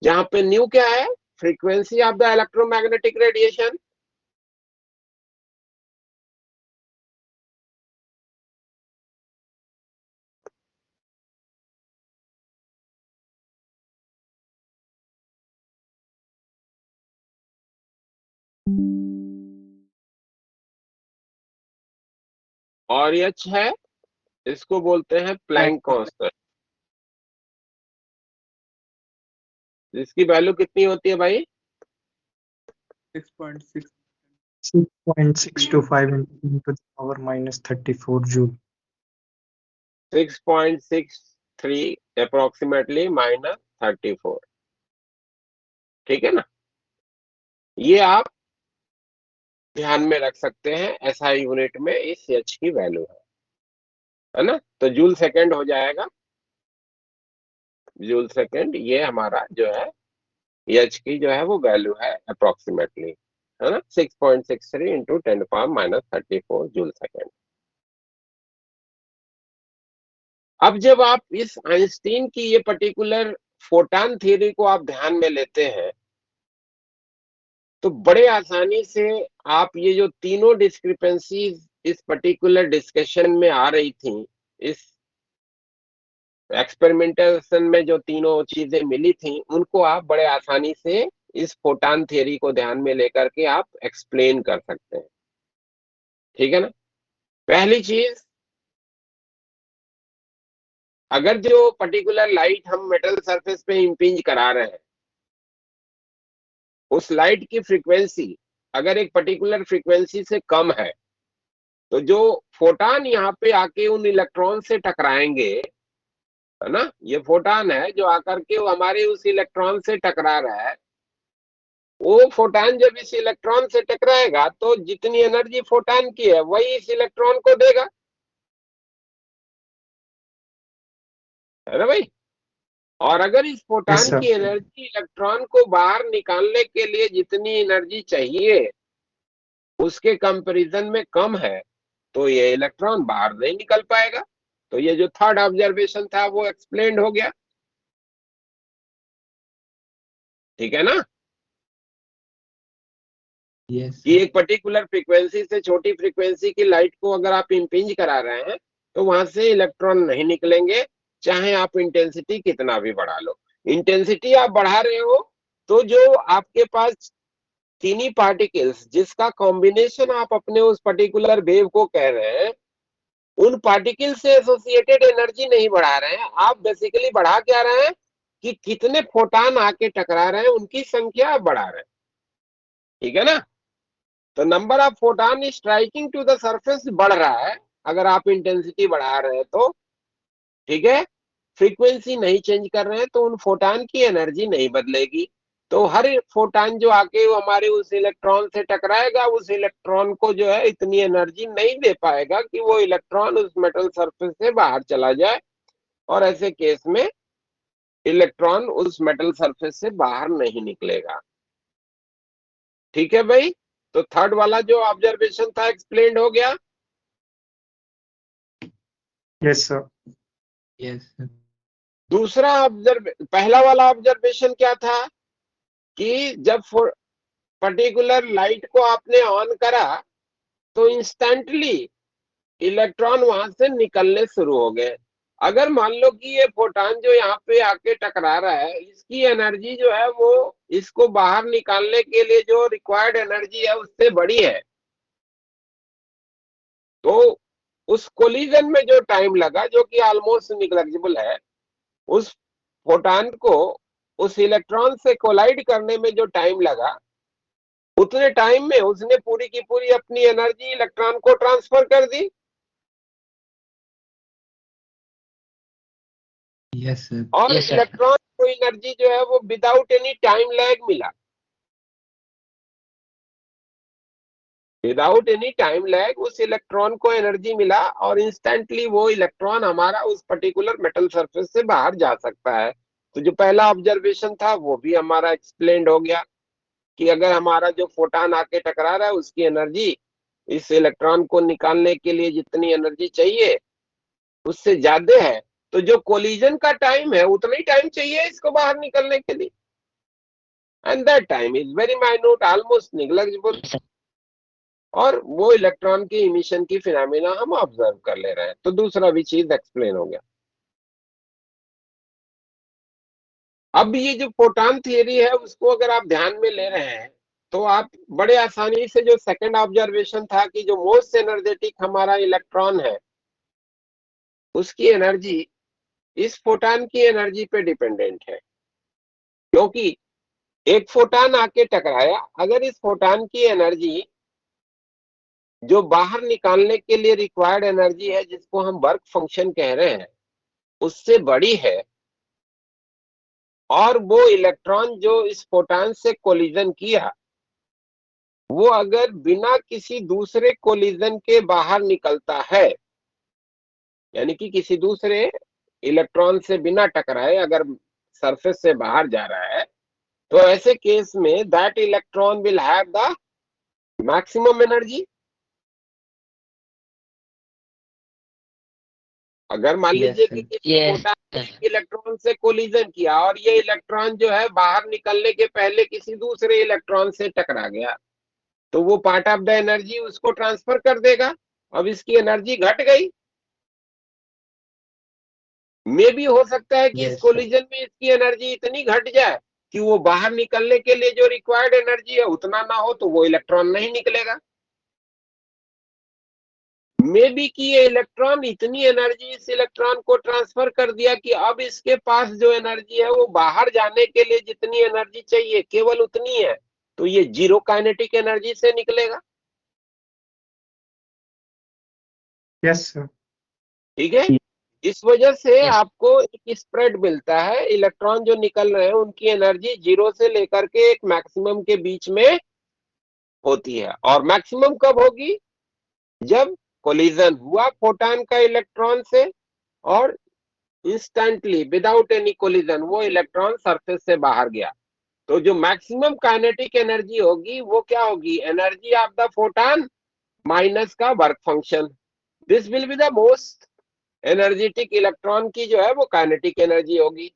जहां पे न्यू क्या है, frequency of the electromagnetic radiation. और h है, इसको बोलते हैं प्लैंक कांस्टेंट, जिसकी वैल्यू कितनी होती है भाई, 6.6 6.625 into the power minus 34 joule. 6.63 approximately minus 34। ठीक है ना, ये आप ध्यान में रख सकते हैं, एसआई यूनिट में इस एच की वैल्यू है ना, तो जूल सेकंड हो जाएगा। जूल सेकंड ये हमारा जो है एच की जो है वो वैल्यू है अप्रोक्सीमेटली, है ना, 6.63 इंटू 10⁻⁻34 जूल सेकंड। अब जब आप इस आइंस्टीन की ये पर्टिकुलर फोटान थ्योरी को आप ध्यान में लेते हैं तो बड़े आसानी से आप ये जो तीनों डिस्क्रिपेंसीज इस पर्टिकुलर डिस्कशन में आ रही थी, इस एक्सपेरिमेंटेशन में जो तीनों चीजें मिली थी उनको आप बड़े आसानी से इस फोटान थ्योरी को ध्यान में लेकर के आप एक्सप्लेन कर सकते हैं। ठीक है ना, पहली चीज, अगर जो पर्टिकुलर लाइट हम मेटल सरफेस पे इंपिंज करा रहे हैं उस लाइट की फ्रीक्वेंसी अगर एक पर्टिकुलर फ्रीक्वेंसी से कम है तो जो फोटान यहाँ पे आके उन इलेक्ट्रॉन से टकराएंगे, है ना, ये फोटान है जो आकर के वो हमारे उस इलेक्ट्रॉन से टकरा रहा है, वो फोटान जब इस इलेक्ट्रॉन से टकराएगा तो जितनी एनर्जी फोटान की है वही इस इलेक्ट्रॉन को देगा, है ना भाई। और अगर इस Yes, फोटान sir. की एनर्जी इलेक्ट्रॉन को बाहर निकालने के लिए जितनी एनर्जी चाहिए उसके कंपैरिजन में कम है, तो ये इलेक्ट्रॉन बाहर नहीं निकल पाएगा। तो ये जो थर्ड ऑब्जर्वेशन था वो एक्सप्लेन्ड हो गया, ठीक है ना, Yes, कि sir. एक पर्टिकुलर फ्रीक्वेंसी से छोटी फ्रीक्वेंसी की लाइट को अगर आप इम्पिंज करा रहे हैं तो वहां से इलेक्ट्रॉन नहीं निकलेंगे, चाहे आप इंटेंसिटी कितना भी बढ़ा लो। इंटेंसिटी आप बढ़ा रहे हो तो जो आपके पास तीनी पार्टिकल्स जिसका कॉम्बिनेशन आप अपने उस पर्टिकुलर वेव को कह रहे हैं, उन पार्टिकल से एसोसिएटेड एनर्जी नहीं बढ़ा रहे हैं, आप बेसिकली बढ़ा क्या रहे हैं कि कितने फोटान आके टकरा रहे हैं उनकी संख्या आप बढ़ा रहे हैं, ठीक है ना। तो number of photon striking to the surface बढ़ रहा है अगर आप इंटेंसिटी बढ़ा रहे हैं तो, ठीक है। फ्रीक्वेंसी नहीं चेंज कर रहे हैं तो उन फोटान की एनर्जी नहीं बदलेगी। तो हर फोटान जो आके वो हमारे उस इलेक्ट्रॉन से टकराएगा, उस इलेक्ट्रॉन को जो है इतनी एनर्जी नहीं दे पाएगा कि वो इलेक्ट्रॉन उस मेटल सरफेस से बाहर चला जाए, और ऐसे केस में इलेक्ट्रॉन उस मेटल सरफेस से बाहर नहीं निकलेगा, ठीक है भाई। तो थर्ड वाला जो ऑब्जर्वेशन था एक्सप्लेन्ड हो गया। Yes, sir. Yes, sir. दूसरा पहला वाला ऑब्जर्वेशन क्या था कि जब पर्टिकुलर लाइट को आपने ऑन करा तो इंस्टेंटली इलेक्ट्रॉन वहां से निकलने शुरू हो गए। अगर मान लो कि ये फोटान जो यहाँ पे आके टकरा रहा है, इसकी एनर्जी जो है वो इसको बाहर निकालने के लिए जो रिक्वायर्ड एनर्जी है उससे बड़ी है, तो उस कोलिजन में जो टाइम लगा जो कि ऑलमोस्ट निग्लिजिबल है, उस फोटान को उस इलेक्ट्रॉन से कोलाइड करने में जो टाइम लगा, उतने टाइम में उसने पूरी की पूरी अपनी एनर्जी इलेक्ट्रॉन को ट्रांसफर कर दी। Yes, sir. और Yes, sir. इलेक्ट्रॉन को एनर्जी जो है वो विदाउट एनी टाइम लैग मिला, विदाउट एनी टाइम लैग उस इलेक्ट्रॉन को एनर्जी मिला, और इंस्टेंटली वो इलेक्ट्रॉन हमारा उस पर्टिकुलर मेटल सरफेस से बाहर जा सकता है। तो जो पहला ऑब्जर्वेशन था वो भी हमारा एक्सप्लेन्ड हो गया कि अगर हमारा जो फोटान आके टकरा रहा है उसकी एनर्जी इस इलेक्ट्रॉन को निकालने के लिए जितनी एनर्जी चाहिए उससे ज्यादा है, तो जो कोलिजन का टाइम है उतना ही टाइम चाहिए इसको बाहर निकलने के लिए, and that time is very minute, almost negligible, और वो इलेक्ट्रॉन की इमिशन की फिनोमेना हम ऑब्जर्व कर ले रहे हैं। तो दूसरा भी चीज एक्सप्लेन हो गया। अब ये जो फोटॉन थियरी है उसको अगर आप ध्यान में ले रहे हैं तो आप बड़े आसानी से, जो सेकंड ऑब्जर्वेशन था कि जो मोस्ट एनर्जेटिक हमारा इलेक्ट्रॉन है उसकी एनर्जी इस फोटॉन की एनर्जी पे डिपेंडेंट है, क्योंकि एक फोटॉन आके टकराया, अगर इस फोटॉन की एनर्जी जो बाहर निकालने के लिए रिक्वायर्ड एनर्जी है जिसको हम वर्क फंक्शन कह रहे हैं उससे बड़ी है, और वो इलेक्ट्रॉन जो इस फोटॉन से कोलिजन किया वो अगर बिना किसी दूसरे कोलिजन के बाहर निकलता है, यानी कि किसी दूसरे इलेक्ट्रॉन से बिना टकराए अगर सरफेस से बाहर जा रहा है, तो ऐसे केस में that electron will have the maximum energy. अगर मान Yes, लीजिए कि sir. किसी Yes, फोटॉन ने sir. एक इलेक्ट्रॉन से कोलिजन किया और ये इलेक्ट्रॉन जो है बाहर निकलने के पहले किसी दूसरे इलेक्ट्रॉन से टकरा गया, तो वो पार्ट ऑफ द एनर्जी उसको ट्रांसफर कर देगा। अब इसकी एनर्जी घट गई, मे भी हो सकता है कि इस Yes, sir. कोलिजन में इसकी एनर्जी इतनी घट जाए कि वो बाहर निकलने के लिए जो रिक्वायर्ड एनर्जी है उतना ना हो, तो वो इलेक्ट्रॉन नहीं निकलेगा। मे बी कि ये इलेक्ट्रॉन इतनी एनर्जी इस इलेक्ट्रॉन को ट्रांसफर कर दिया कि अब इसके पास जो एनर्जी है वो बाहर जाने के लिए जितनी एनर्जी चाहिए केवल उतनी है, तो ये जीरो काइनेटिक एनर्जी से निकलेगा, Yes, sir. ठीक है। इस वजह से Yes. आपको एक स्प्रेड मिलता है, इलेक्ट्रॉन जो निकल रहे हैं उनकी एनर्जी जीरो से लेकर के एक मैक्सिमम के बीच में होती है। और मैक्सिमम कब होगी? जब कोलिजन हुआ फोटॉन का इलेक्ट्रॉन से, और इंस्टेंटली विदाउट एनी कोलिजन वो इलेक्ट्रॉन सरफेस से बाहर गया, तो जो मैक्सिमम काइनेटिक एनर्जी होगी वो क्या होगी, energy of the photon minus का work function. This will be the most energetic electron की जो है वो काइनेटिक एनर्जी होगी।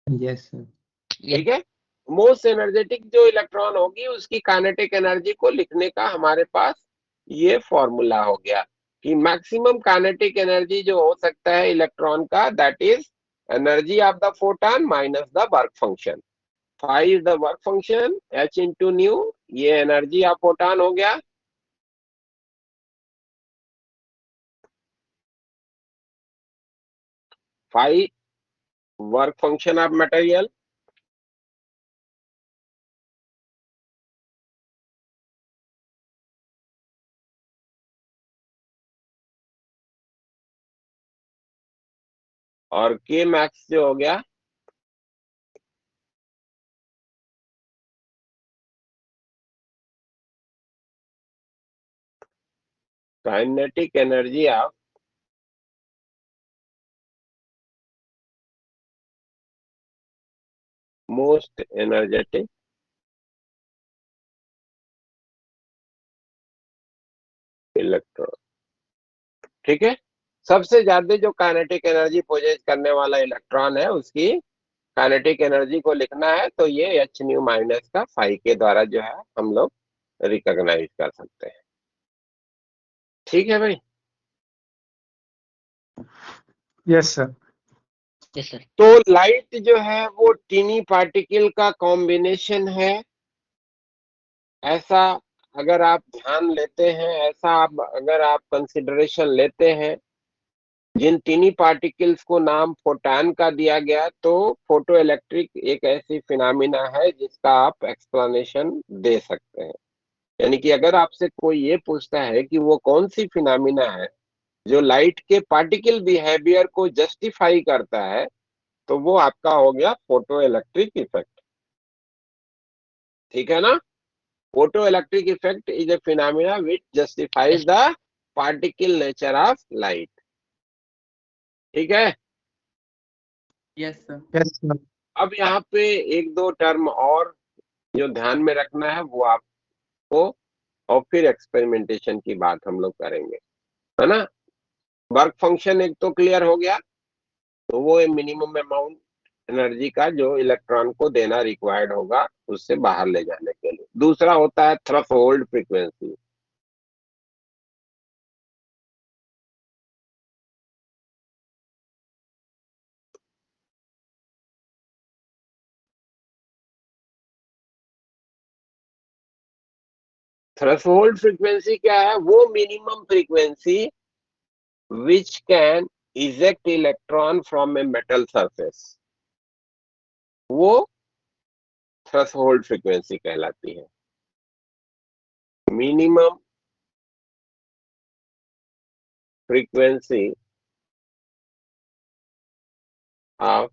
Yes, sir. ठीक है, मोस्ट एनर्जेटिक जो इलेक्ट्रॉन होगी उसकी काइनेटिक एनर्जी को लिखने का हमारे पास ये फॉर्मूला हो गया कि मैक्सिमम काइनेटिक एनर्जी जो हो सकता है इलेक्ट्रॉन का, that is energy of the photon minus the work function. Phi is the work function, H into nu, ये एनर्जी ऑफ फोटॉन हो गया। Phi work function of material, और के मैक्स जो हो गया kinetic energy of most energetic electron. ठीक है, सबसे ज्यादा जो काइनेटिक एनर्जी पोजेस करने वाला इलेक्ट्रॉन है उसकी काइनेटिक एनर्जी को लिखना है तो ये एच न्यू माइनस का फाई के द्वारा जो है हम लोग रिकॉग्नाइज कर सकते हैं। ठीक है भाई। Yes, sir. Yes, sir. तो लाइट जो है वो टीनी पार्टिकल का कॉम्बिनेशन है, ऐसा अगर आप ध्यान लेते हैं, ऐसा आप अगर आप कंसिडरेशन लेते हैं, जिन टीनी पार्टिकल्स को नाम फोटॉन का दिया गया, तो फोटो इलेक्ट्रिक एक ऐसी फिनोमिना है जिसका आप एक्सप्लेनेशन दे सकते हैं। यानी कि अगर आपसे कोई ये पूछता है कि वो कौन सी फिनोमिना है जो लाइट के पार्टिकल बिहेवियर को जस्टिफाई करता है, तो वो आपका हो गया फोटो इलेक्ट्रिक इफेक्ट। ठीक है ना, photo electric effect is a phenomena which justifies the particle nature of light. ठीक है, Yes, sir. Yes, sir. अब यहाँ पे एक दो टर्म और जो ध्यान में रखना है वो आपको, और फिर एक्सपेरिमेंटेशन की बात हम लोग करेंगे, है ना। वर्क फंक्शन एक तो क्लियर हो गया, तो वो मिनिमम अमाउंट एनर्जी का जो इलेक्ट्रॉन को देना रिक्वायर्ड होगा उससे बाहर ले जाने के लिए। दूसरा होता है थ्रेशोल्ड फ्रीक्वेंसी। थ्रेशोल्ड फ्रीक्वेंसी क्या है, वो minimum frequency which can eject electron from a metal surface, वो थ्रेशोल्ड फ्रीक्वेंसी कहलाती है। Minimum frequency of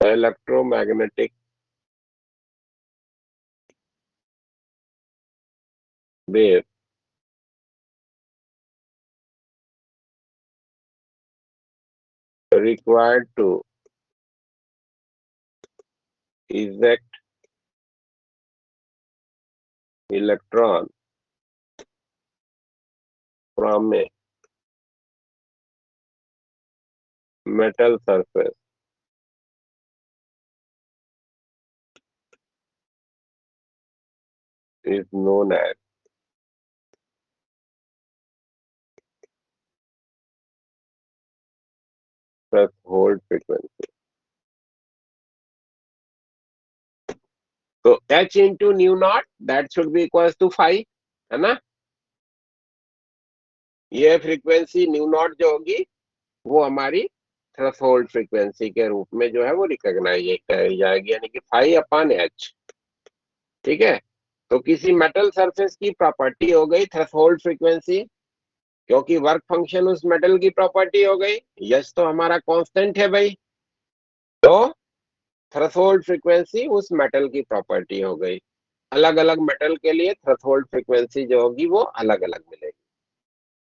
electromagnetic wave required to eject electron from a metal surface is known as threshold frequency. तो h into nu naught that should be equals to 5, है ना। ये frequency new not जो होगी वो हमारी थ्रेशोल्ड फ्रीक्वेंसी के रूप में जो है वो रिकॉग्नाइज करी जाएगी, यानी कि 5/h। ठीक है, तो किसी मेटल सरफेस की प्रॉपर्टी हो गई थ्रेशोल्ड फ्रीक्वेंसी, क्योंकि वर्क फंक्शन उस मेटल की प्रॉपर्टी हो गई, यश तो हमारा कांस्टेंट है भाई, तो थ्रेशोल्ड फ्रीक्वेंसी उस मेटल की प्रॉपर्टी हो गई। अलग अलग मेटल के लिए थ्रेशोल्ड फ्रीक्वेंसी जो होगी वो अलग अलग मिलेगी।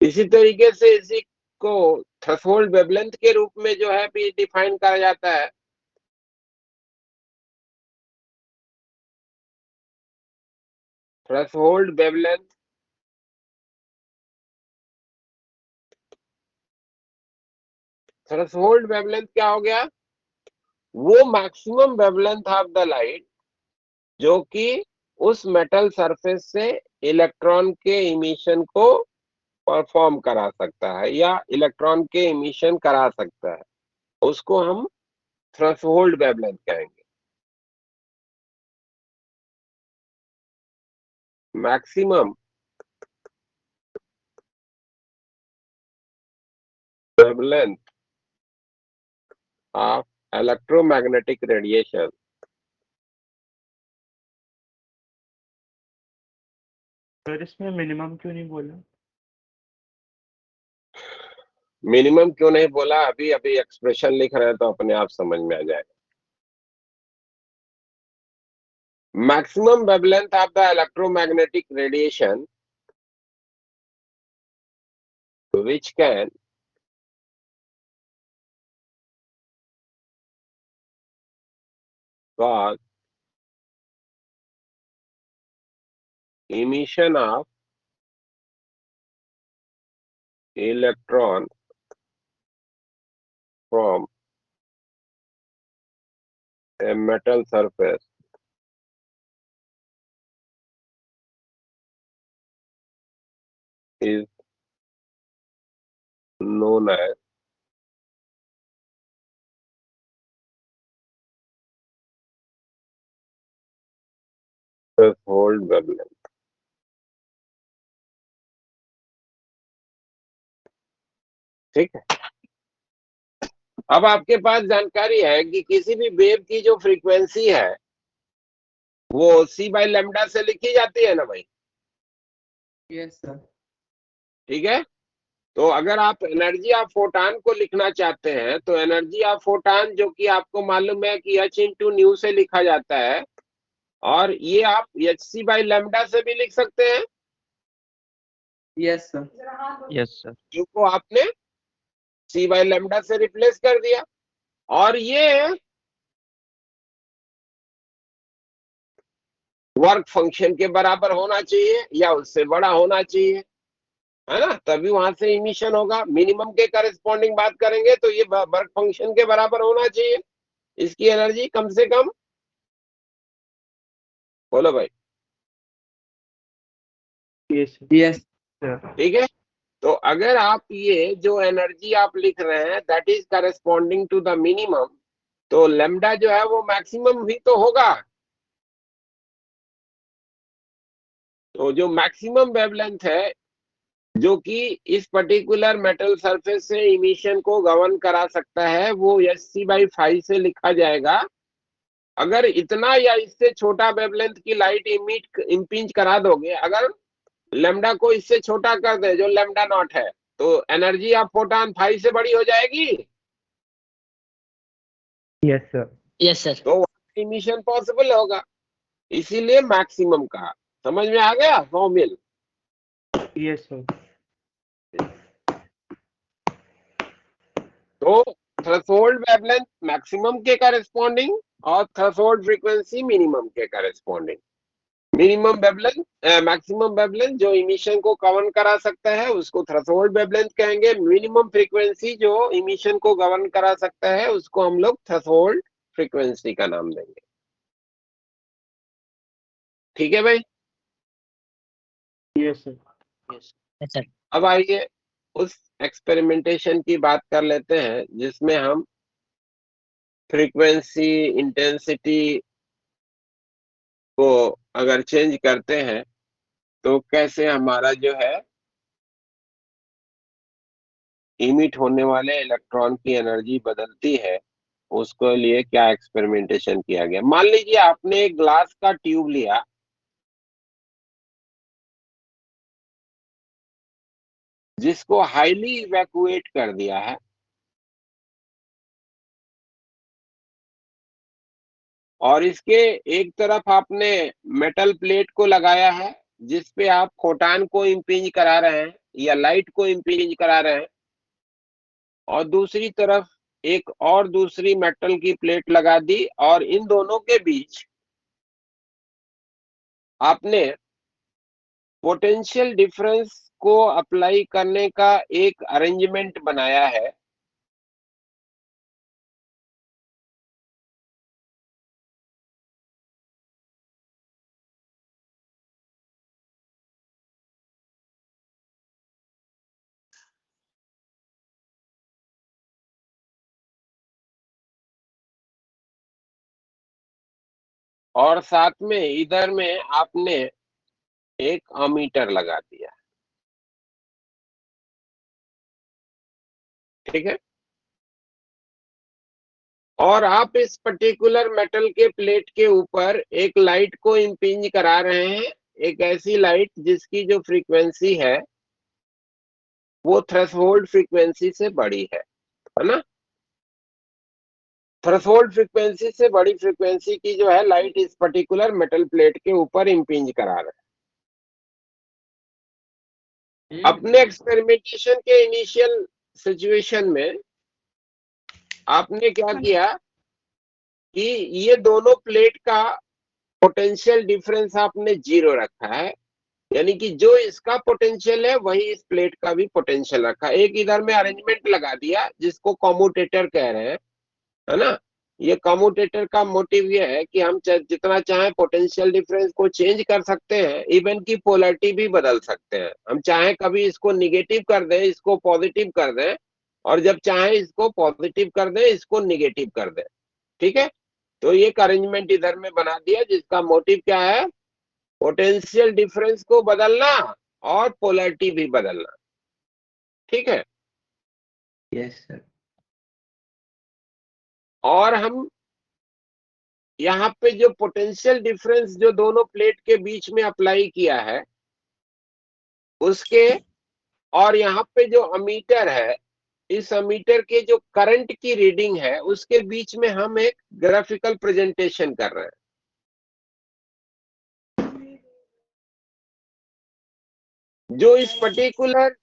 इसी तरीके से इसी को थ्रेशोल्ड वेवलेंथ के रूप में जो है भी डिफाइन करा जाता है। थ्रेशोल्ड वेवलेंथ थ्रेशोल्ड वेवलेंथ क्या हो गया? वो maximum wavelength of the light जो कि उस मेटल सरफेस से इलेक्ट्रॉन के इमिशन को परफॉर्म करा सकता है या इलेक्ट्रॉन के इमिशन करा सकता है, उसको हम थ्रेशोल्ड वेवलेंथ कहेंगे। Maximum wavelength of electromagnetic radiation sir इसमें मिनिमम क्यों नहीं बोला? मिनिमम क्यों नहीं बोला? अभी अभी एक्सप्रेशन लिख रहे हैं तो अपने आप समझ में आ जाएगा। Maximum wavelength of the electromagnetic radiation which can cause emission of electron from a metal surface is known as threshold wavelength। ठीक है, अब आपके पास जानकारी है कि किसी भी वेव की जो फ्रीक्वेंसी है वो c/λ से लिखी जाती है ना भाई? Yes, sir. ठीक है, तो अगर आप एनर्जी ऑफ फोटान को लिखना चाहते हैं तो एनर्जी ऑफ फोटान जो कि आपको मालूम है कि h/न्यू से लिखा जाता है, और ये आप hc/λ से भी लिख सकते हैं, Yes, sir. Yes sir. जो को आपने c/λ से रिप्लेस कर दिया, और ये वर्क फंक्शन के बराबर होना चाहिए या उससे बड़ा होना चाहिए, है ना? तभी वहां से इमिशन होगा। मिनिमम के करस्पॉन्डिंग बात करेंगे तो ये वर्क फंक्शन के बराबर होना चाहिए, इसकी एनर्जी कम से कम। बोलो भाई। Yes Yes. सर। ठीक है, तो अगर आप ये जो एनर्जी आप लिख रहे हैं that is corresponding to the minimum, तो लेमडा जो है वो मैक्सिमम भी तो होगा। तो जो मैक्सिमम वेवलेंथ है जो कि इस पर्टिकुलर मेटल सरफेस से इमिशन को गवर्न करा सकता है वो hc/5 से लिखा जाएगा। अगर इतना या इससे छोटा वेवलेंथ की लाइट इम्पिंज करा दोगे, अगर लेमडा को इससे छोटा कर दे जो लेमडा नॉट है, तो एनर्जी ऑफ फोटॉन 5 से बड़ी हो जाएगी। Yes sir. Yes sir. तो इमिशन पॉसिबल होगा, इसीलिए मैक्सिमम कहा। समझ में आ गया 100 मिल? Yes sir. तो थ्रेशोल्ड वेवलेंथ मैक्सिमम के करस्पॉन्डिंग और थ्रेशोल्ड फ्रीक्वेंसी मिनिमम के corresponding. Minimum wavelength maximum wavelength जो इमिशन को कवर करा सकता है उसको थ्रेशोल्ड वेवलेंथ कहेंगे। मिनिमम फ्रीक्वेंसी जो इमिशन को गवर्न करा सकता है उसको हम लोग थ्रेशोल्ड फ्रीक्वेंसी का नाम देंगे। ठीक है भाई? Yes sir. Yes sir. अब आइए उस एक्सपेरिमेंटेशन की बात कर लेते हैं जिसमें हम फ्रीक्वेंसी इंटेंसिटी को अगर चेंज करते हैं तो कैसे हमारा जो है इमिट होने वाले इलेक्ट्रॉन की एनर्जी बदलती है, उसके लिए क्या एक्सपेरिमेंटेशन किया गया। मान लीजिए आपने एक ग्लास का ट्यूब लिया, जिसको हाईली इवैक्यूएट कर दिया है, और इसके एक तरफ आपने मेटल प्लेट को लगाया है जिस पे आप फोटान को इम्पिंज करा रहे हैं या लाइट को इम्पिंज करा रहे हैं, और दूसरी तरफ एक और दूसरी मेटल की प्लेट लगा दी, और इन दोनों के बीच आपने पोटेंशियल डिफरेंस को अप्लाई करने का एक अरेंजमेंट बनाया है। और साथ में इधर में आपने एक अमीटर लगा दिया, ठीक है। और आप इस पर्टिकुलर मेटल के प्लेट के ऊपर एक लाइट को इम्पिंज करा रहे हैं, एक ऐसी लाइट जिसकी जो फ्रीक्वेंसी है वो थ्रेशोल्ड फ्रीक्वेंसी से बड़ी है ना। थ्रेशोल्ड फ्रीक्वेंसी से बड़ी फ्रीक्वेंसी की जो है लाइट इस पर्टिकुलर मेटल प्लेट के ऊपर इम्पिंज करा रहे हैं। अपने एक्सपेरिमेंटेशन के इनिशियल सिचुएशन में आपने क्या किया कि ये दोनों प्लेट का पोटेंशियल डिफरेंस आपने 0 रखा है, यानी कि जो इसका पोटेंशियल है वही इस प्लेट का भी पोटेंशियल रखा। एक इधर में अरेंजमेंट लगा दिया जिसको कॉम्यूटेटर कह रहे हैं, है ना। ये कॉम्यूटेटर का मोटिव ये है कि हम जितना चाहें पोटेंशियल डिफरेंस को चेंज कर सकते हैं, इवन की पोलैरिटी भी बदल सकते हैं। हम चाहें कभी इसको निगेटिव कर दें, इसको पॉजिटिव कर दें, और जब चाहें इसको पॉजिटिव कर दें, इसको निगेटिव कर दें, ठीक है। तो ये अरेंजमेंट इधर में बना दिया जिसका मोटिव क्या है, पोटेंशियल डिफरेंस को बदलना और पोलैरिटी भी बदलना, ठीक है। Yes sir. और हम यहाँ पे जो पोटेंशियल डिफरेंस जो दोनों प्लेट के बीच में अप्लाई किया है उसके, और यहाँ पे जो अमीटर है, इस अमीटर के जो करंट की रीडिंग है उसके बीच में हम एक ग्राफिकल प्रेजेंटेशन कर रहे हैं। जो इस पर्टिकुलर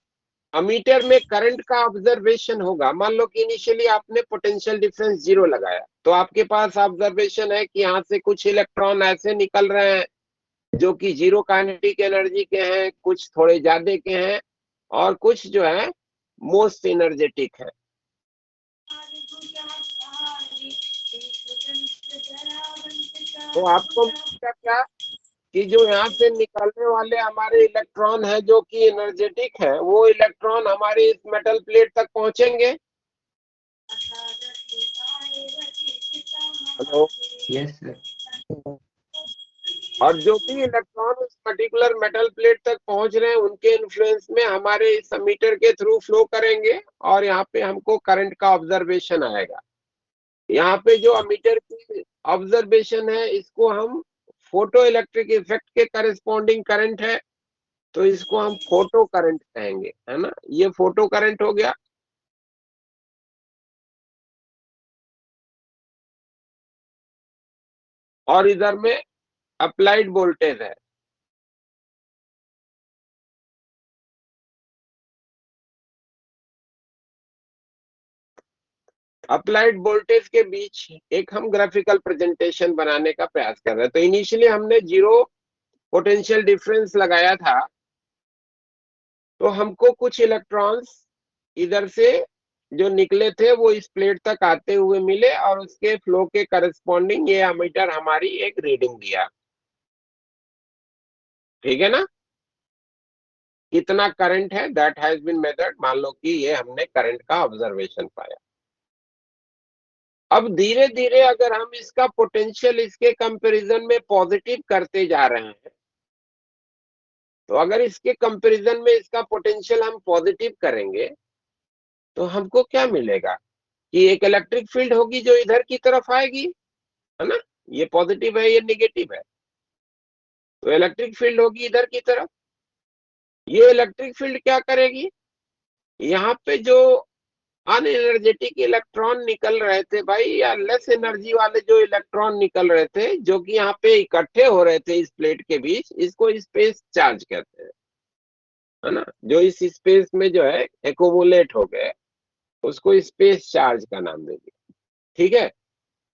अमीटर में करंट का ऑब्जर्वेशन होगा, मान लो कि इनिशियली आपने पोटेंशियल डिफरेंस 0 लगाया, तो आपके पास ऑब्जर्वेशन है कि यहाँ से कुछ इलेक्ट्रॉन ऐसे निकल रहे हैं जो कि 0 काइनेटिक एनर्जी के हैं, कुछ थोड़े ज्यादा के हैं, और कुछ जो है मोस्ट एनर्जेटिक है। तो आपको मिलेगा क्या कि जो यहाँ से निकलने वाले हमारे इलेक्ट्रॉन है जो कि एनर्जेटिक है, वो इलेक्ट्रॉन हमारे इस मेटल प्लेट तक पहुंचेंगे। हेलो। Yes sir. और जो भी इलेक्ट्रॉन उस पर्टिकुलर मेटल प्लेट तक पहुंच रहे हैं उनके इन्फ्लुएंस में हमारे इस मीटर के थ्रू फ्लो करेंगे, और यहाँ पे हमको करंट का ऑब्जर्वेशन आएगा। यहाँ पे जो अमीटर की ऑब्जर्वेशन है इसको हम फोटो इलेक्ट्रिक इफेक्ट के करस्पॉन्डिंग करंट है, तो इसको हम फोटो करंट कहेंगे, है ना। ये फोटो करंट हो गया। और इधर में अप्लाइड वोल्टेज है। अप्लाइड वोल्टेज के बीच एक हम ग्राफिकल प्रेजेंटेशन बनाने का प्रयास कर रहे हैं। तो इनिशियली हमने 0 पोटेंशियल डिफरेंस लगाया था, तो हमको कुछ इलेक्ट्रॉन्स इधर से जो निकले थे वो इस प्लेट तक आते हुए मिले, और उसके फ्लो के करस्पॉन्डिंग ये एमीटर हमारी एक रीडिंग दिया, ठीक है ना। कितना करंट है दैट हैज बीन मेजर्ड, मान लो कि ये हमने करंट का ऑब्जर्वेशन पाया। अब धीरे धीरे अगर हम इसका पोटेंशियल इसके कंपैरिजन में पॉजिटिव करते जा रहे हैं, तो अगर इसके कंपैरिजन में इसका पोटेंशियल हम पॉजिटिव करेंगे तो हमको क्या मिलेगा कि एक इलेक्ट्रिक फील्ड होगी जो इधर की तरफ आएगी, है ना। ये पॉजिटिव है, ये निगेटिव है, तो इलेक्ट्रिक फील्ड होगी इधर की तरफ। ये इलेक्ट्रिक फील्ड क्या करेगी, यहाँ पे जो अनएनर्जेटिक इलेक्ट्रॉन निकल रहे थे भाई, या लेस एनर्जी वाले जो इलेक्ट्रॉन निकल रहे थे, जो कि यहाँ पे इकट्ठे हो रहे थे इस प्लेट के बीच, इसको स्पेस चार्ज कहते हैं, है ना। जो इस स्पेस में जो है एकोमुलेट हो गए, उसको स्पेस चार्ज का नाम देंगे, ठीक है।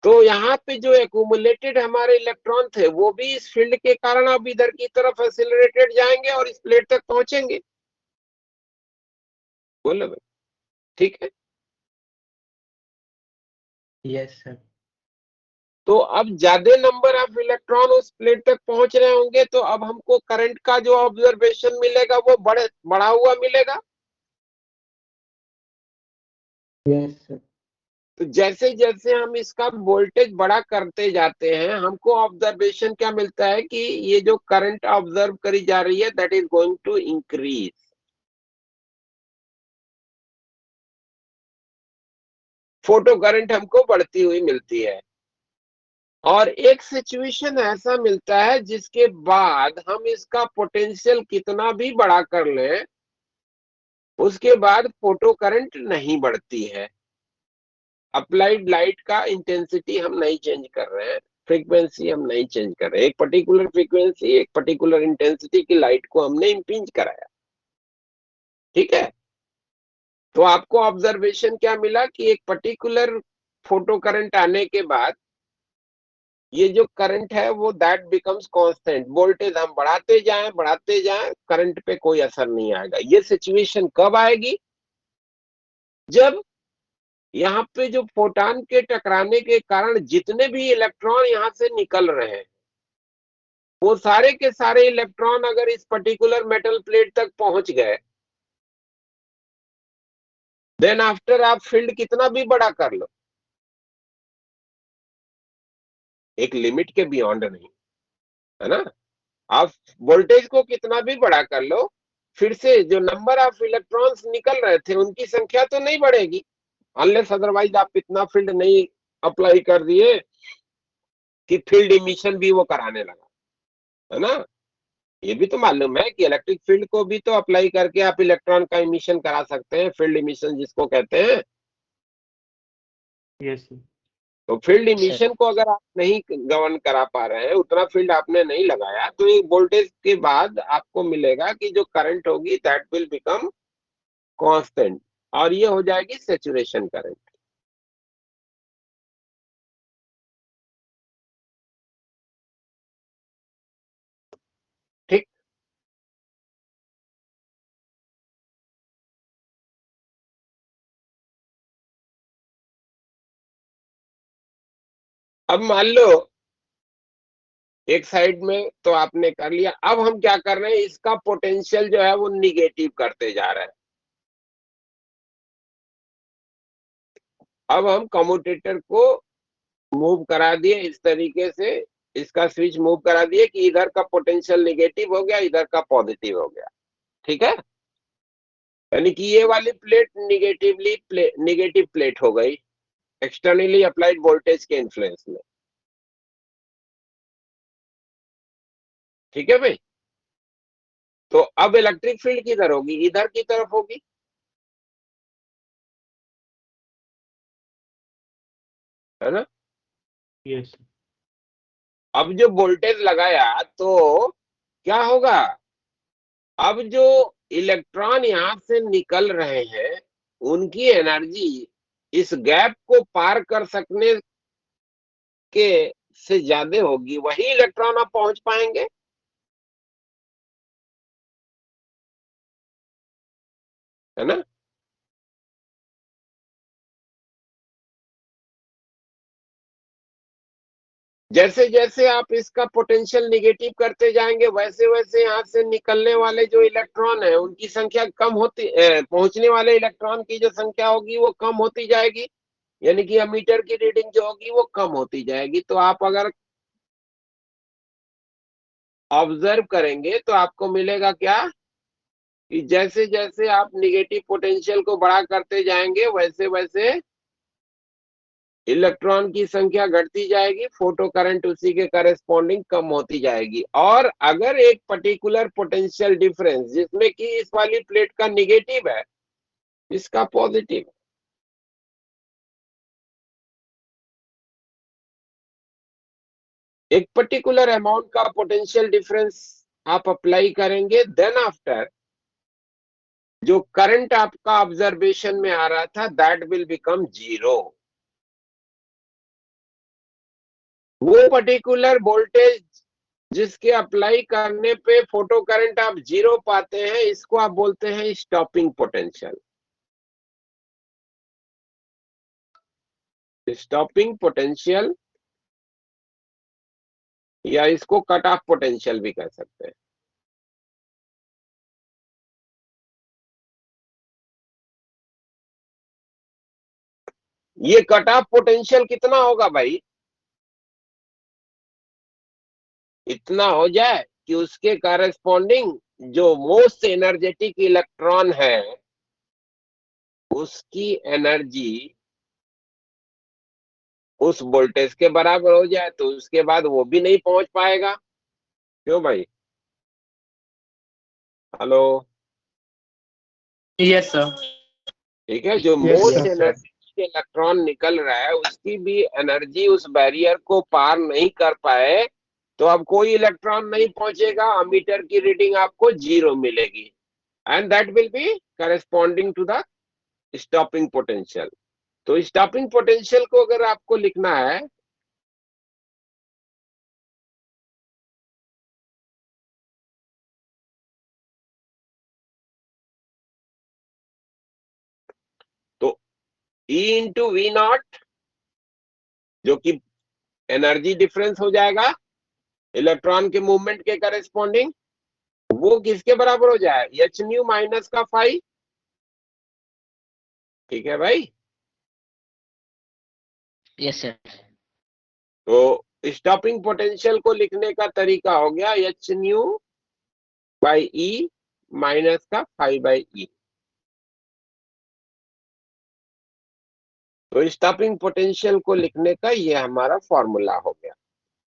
तो यहाँ पे जो एकुमुलेटेड हमारे इलेक्ट्रॉन थे, वो भी इस फील्ड के कारण अब इधर की तरफ एक्सिलरेटेड जाएंगे और इस प्लेट तक पहुंचेंगे। बोलो भाई, ठीक है। Yes, sir. तो अब ज्यादा नंबर ऑफ इलेक्ट्रॉन उस प्लेट तक पहुंच रहे होंगे, तो अब हमको करंट का जो ऑब्जर्वेशन मिलेगा वो बढ़ा हुआ मिलेगा। Yes, sir. तो जैसे जैसे हम इसका वोल्टेज बड़ा करते जाते हैं, हमको ऑब्जर्वेशन क्या मिलता है कि ये जो करंट ऑब्जर्व करी जा रही है, that is going to increase. Photo current हमको बढ़ती हुई मिलती है। और एक सिचुएशन ऐसा मिलता है जिसके बाद हम इसका पोटेंशियल कितना भी बड़ा कर लें, उसके बाद फोटो करंट नहीं बढ़ती है। अप्लाइड लाइट का इंटेंसिटी हम नहीं चेंज कर रहे हैं, फ्रीक्वेंसी हम नहीं चेंज कर रहे हैं, एक पर्टिकुलर फ्रीक्वेंसी, एक पर्टिकुलर इंटेंसिटी की लाइट को हमने इंपिंज कराया, ठीक है। तो आपको ऑब्जर्वेशन क्या मिला कि एक पर्टिकुलर फोटो करंट आने के बाद ये जो करंट है वो दैट बिकम्स कांस्टेंट। वोल्टेज हम बढ़ाते जाएं, करंट पे कोई असर नहीं आएगा। ये सिचुएशन कब आएगी? जब यहाँ पे जो फोटॉन के टकराने के कारण जितने भी इलेक्ट्रॉन यहाँ से निकल रहे हैं, वो सारे के सारे इलेक्ट्रॉन अगर इस पर्टिकुलर मेटल प्लेट तक पहुंच गए, देन आफ्टर आप फील्ड कितना भी बड़ा कर लो, एक लिमिट के बियॉन्ड नहीं, है ना। आप वोल्टेज को कितना भी बड़ा कर लो, फिर से जो नंबर ऑफ इलेक्ट्रॉन्स निकल रहे थे उनकी संख्या तो नहीं बढ़ेगी, अनलेस अदरवाइज आप इतना फील्ड नहीं अप्लाई कर दिए कि फील्ड इमिशन भी वो कराने लगा, है ना। ये भी तो मालूम है कि इलेक्ट्रिक फील्ड को भी तो अप्लाई करके आप इलेक्ट्रॉन का इमिशन करा सकते हैं, फील्ड इमिशन जिसको कहते हैं। Yes, sir. तो फील्ड इमिशन को अगर आप नहीं गवर्न करा पा रहे हैं, उतना फील्ड आपने नहीं लगाया, तो एक वोल्टेज के बाद आपको मिलेगा कि जो करंट होगी दैट विल बिकम कांस्टेंट, और ये हो जाएगी सैचुरेशन करंट। ठीक। अब मान लो एक साइड में तो आपने कर लिया, अब हम क्या कर रहे हैं, इसका पोटेंशियल जो है वो निगेटिव करते जा रहे हैं। अब हम कम्यूटेटर को मूव करा दिए इस तरीके से, इसका स्विच मूव करा दिए कि इधर का पोटेंशियल निगेटिव हो गया, इधर का पॉजिटिव हो गया, ठीक है। यानी कि ये वाली प्लेट निगेटिव प्लेट हो गई एक्सटर्नली अप्लाइड वोल्टेज के इन्फ्लुएंस में, ठीक है भाई। तो अब इलेक्ट्रिक फील्ड किधर होगी? इधर की तरफ होगी, है ना। Yes, sir. अब जो वोल्टेज लगाया तो क्या होगा, अब जो इलेक्ट्रॉन यहां से निकल रहे हैं उनकी एनर्जी इस गैप को पार कर सकने के से ज्यादा होगी, वही इलेक्ट्रॉन आप पहुंच पाएंगे, है ना। जैसे जैसे आप इसका पोटेंशियल निगेटिव करते जाएंगे, वैसे वैसे यहाँ से निकलने वाले जो इलेक्ट्रॉन है उनकी संख्या कम होती, पहुंचने वाले इलेक्ट्रॉन की जो संख्या होगी वो कम होती जाएगी, यानी कि एमीटर की रीडिंग जो होगी वो कम होती जाएगी। तो आप अगर ऑब्जर्व करेंगे तो आपको मिलेगा क्या कि जैसे जैसे आप निगेटिव पोटेंशियल को बड़ा करते जाएंगे, वैसे वैसे इलेक्ट्रॉन की संख्या घटती जाएगी, फोटो करंट उसी के करेस्पॉन्डिंग कम होती जाएगी। और अगर एक पर्टिकुलर पोटेंशियल डिफरेंस जिसमें कि इस वाली प्लेट का निगेटिव है, इसका पॉजिटिव, एक पर्टिकुलर अमाउंट का पोटेंशियल डिफरेंस आप अप्लाई करेंगे, देन आफ्टर जो करंट आपका ऑब्जर्वेशन में आ रहा था दैट विल बिकम जीरो। वो पर्टिकुलर वोल्टेज जिसके अप्लाई करने पे फोटो करंट आप जीरो पाते हैं, इसको आप बोलते हैं स्टॉपिंग पोटेंशियल। स्टॉपिंग पोटेंशियल या इसको कट ऑफ पोटेंशियल भी कह सकते हैं। ये कट ऑफ पोटेंशियल कितना होगा भाई? इतना हो जाए कि उसके कॉरेस्पॉन्डिंग जो मोस्ट एनर्जेटिक इलेक्ट्रॉन है उसकी एनर्जी उस वोल्टेज के बराबर हो जाए, तो उसके बाद वो भी नहीं पहुंच पाएगा। क्यों भाई? हेलो? Yes, sir. ठीक है, जो Yes, most sir. Yes, sir. Energy electron निकल रहा है उसकी भी एनर्जी उस बैरियर को पार नहीं कर पाए, तो अब कोई इलेक्ट्रॉन नहीं पहुंचेगा, अमीटर की रीडिंग आपको जीरो मिलेगी, and that will be corresponding to the stopping potential. तो स्टॉपिंग पोटेंशियल को अगर आपको लिखना है, तो E इंटू वी नॉट, जो कि एनर्जी डिफरेंस हो जाएगा इलेक्ट्रॉन के मूवमेंट के करेस्पॉन्डिंग, वो किसके बराबर हो जाए? एच न्यू माइनस का फाई। ठीक है भाई? Yes, sir. तो स्टॉपिंग पोटेंशियल को लिखने का तरीका हो गया H new by E minus का फाई बाई ई। तो स्टॉपिंग पोटेंशियल को लिखने का ये हमारा फॉर्मूला हो गया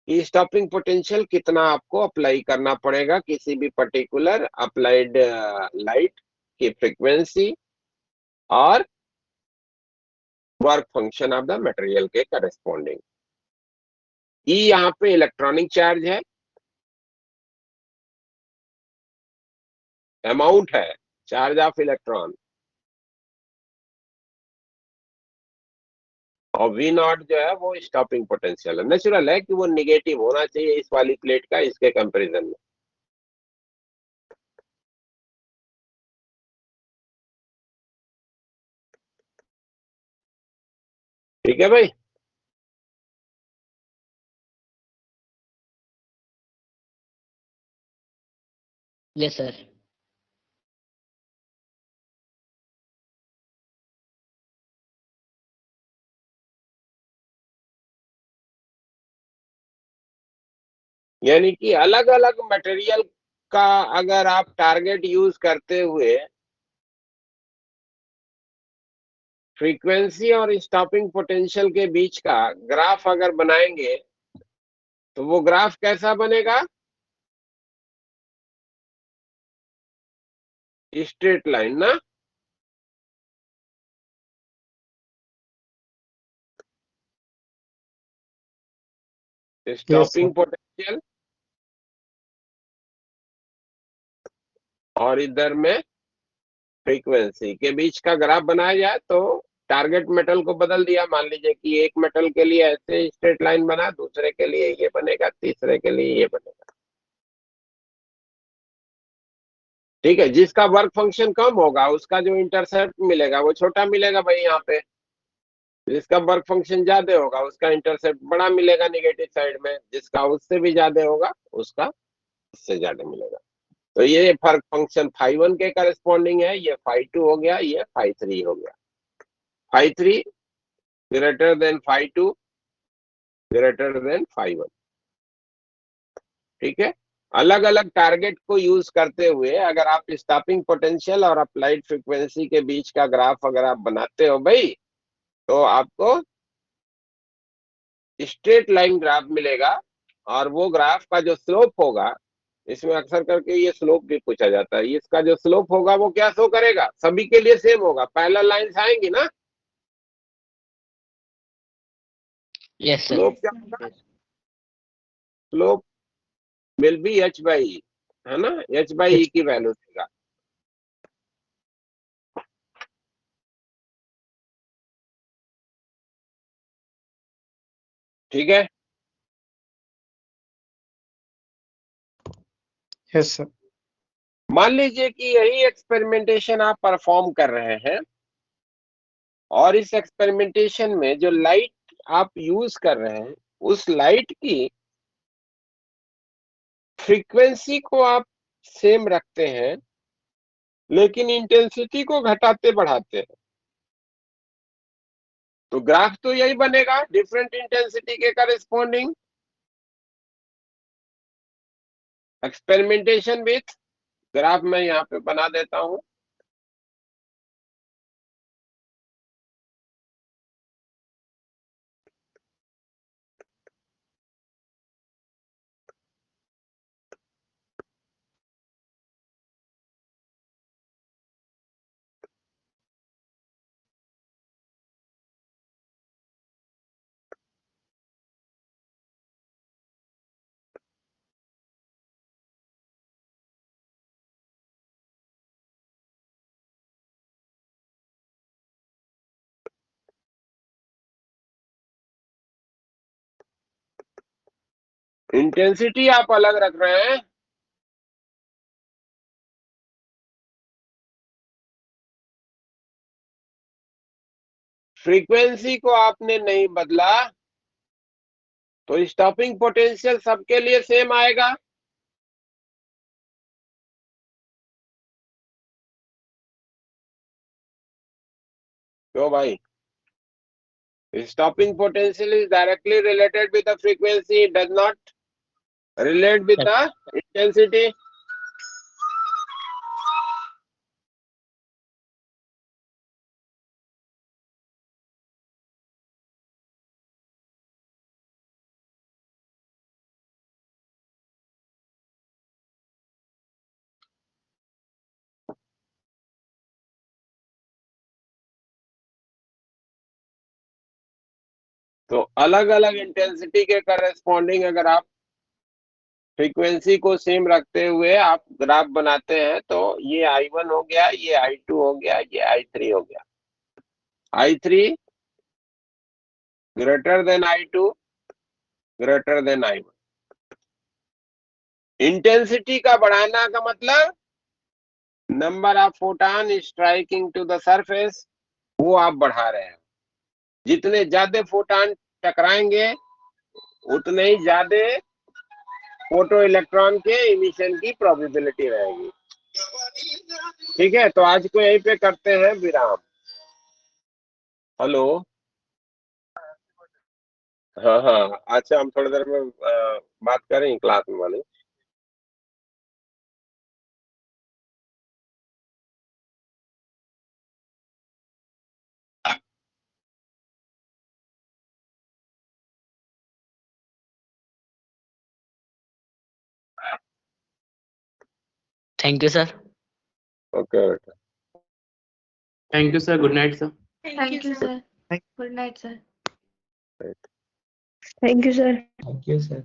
कि स्टॉपिंग पोटेंशियल कितना आपको अप्लाई करना पड़ेगा किसी भी पर्टिकुलर अप्लाइड लाइट की फ्रीक्वेंसी और work function of the material के करेस्पॉन्डिंग। ई यहाँ पे इलेक्ट्रॉनिक चार्ज है, अमाउंट है चार्ज ऑफ इलेक्ट्रॉन, और वी नॉट जो है वो स्टॉपिंग पोटेंशियल है। नेचुरल है कि वो निगेटिव होना चाहिए इस वाली प्लेट का इसके कंपैरिजन में। ठीक है भाई? Yes, sir. यानी कि अलग अलग मटेरियल का अगर आप टारगेट यूज करते हुए फ्रीक्वेंसी और स्टॉपिंग पोटेंशियल के बीच का ग्राफ अगर बनाएंगे तो वो ग्राफ कैसा बनेगा? स्ट्रेट लाइन ना? Yes, sir. स्टॉपिंग पोटेंशियल और इधर में फ्रीक्वेंसी के बीच का ग्राफ बनाया जाए तो टारगेट मेटल को बदल दिया, मान लीजिए कि एक मेटल के लिए ऐसे स्ट्रेट लाइन बना, दूसरे के लिए ये बनेगा, तीसरे के लिए ये बनेगा। ठीक है, जिसका वर्क फंक्शन कम होगा उसका जो इंटरसेप्ट मिलेगा वो छोटा मिलेगा भाई यहाँ पे, जिसका वर्क फंक्शन ज्यादा होगा उसका इंटरसेप्ट बड़ा मिलेगा निगेटिव साइड में, जिसका उससे भी ज्यादा होगा उसका उससे ज्यादा मिलेगा। तो ये फर्क फंक्शन फाई वन के करस्पॉन्डिंग है, ये फाई टू हो गया, ये फाई थ्री हो गया। Phi three greater than phi two greater than phi one. ठीक है, अलग अलग टारगेट को यूज करते हुए अगर आप स्टॉपिंग पोटेंशियल और अप्लाइड फ्रीक्वेंसी के बीच का ग्राफ अगर आप बनाते हो भाई, तो आपको स्ट्रेट लाइन ग्राफ मिलेगा, और वो ग्राफ का जो स्लोप होगा, इसमें अक्सर करके ये स्लोप भी पूछा जाता है, इसका जो स्लोप होगा वो क्या शो करेगा? सभी के लिए सेम होगा, पैरेलल लाइंस आएंगी ना, Yes, sir. स्लोप क्या होगा? Slope will be h by e, है ना, h by e की वैल्यू देगा। ठीक है, यस सर। मान लीजिए कि यही एक्सपेरिमेंटेशन आप परफॉर्म कर रहे हैं और इस एक्सपेरिमेंटेशन में जो लाइट आप यूज कर रहे हैं उस लाइट की फ्रीक्वेंसी को आप सेम रखते हैं लेकिन इंटेंसिटी को घटाते बढ़ाते हैं, तो ग्राफ तो यही बनेगा डिफरेंट इंटेंसिटी के करस्पॉन्डिंग एक्सपेरिमेंटेशन विथ। ग्राफ मैं यहाँ पे बना देता हूं। इंटेंसिटी आप अलग रख रहे हैं, फ्रीक्वेंसी को आपने नहीं बदला, तो स्टॉपिंग पोटेंशियल सबके लिए सेम आएगा। क्यों भाई? Stopping potential is directly related with the frequency, it does not relate with the intensity. तो अलग अलग इंटेंसिटी के करस्पॉन्डिंग अगर आप फ्रीक्वेंसी को सेम रखते हुए आप ग्राफ बनाते हैं तो ये I1 हो गया, ये I2 हो गया, ये I3 हो गया। I3 greater than I2 greater than I1। Intensity का बढ़ाना का मतलब number of photon striking to the surface वो आप बढ़ा रहे हैं। जितने ज्यादा फोटॉन टकराएंगे उतने ही ज्यादा फोटो इलेक्ट्रॉन के इमिशन की प्रोबेबिलिटी रहेगी। ठीक है, तो आज को यहीं पे करते हैं विराम। हेलो, हाँ हाँ, अच्छा हम थोड़ी देर में बात करें क्लास में वाली। Thank you, sir. ओके बेटा, Thank you, sir. Good night, sir. Thank you, sir. Thank- Good night, sir. right. Thank you, sir. Thank you, sir.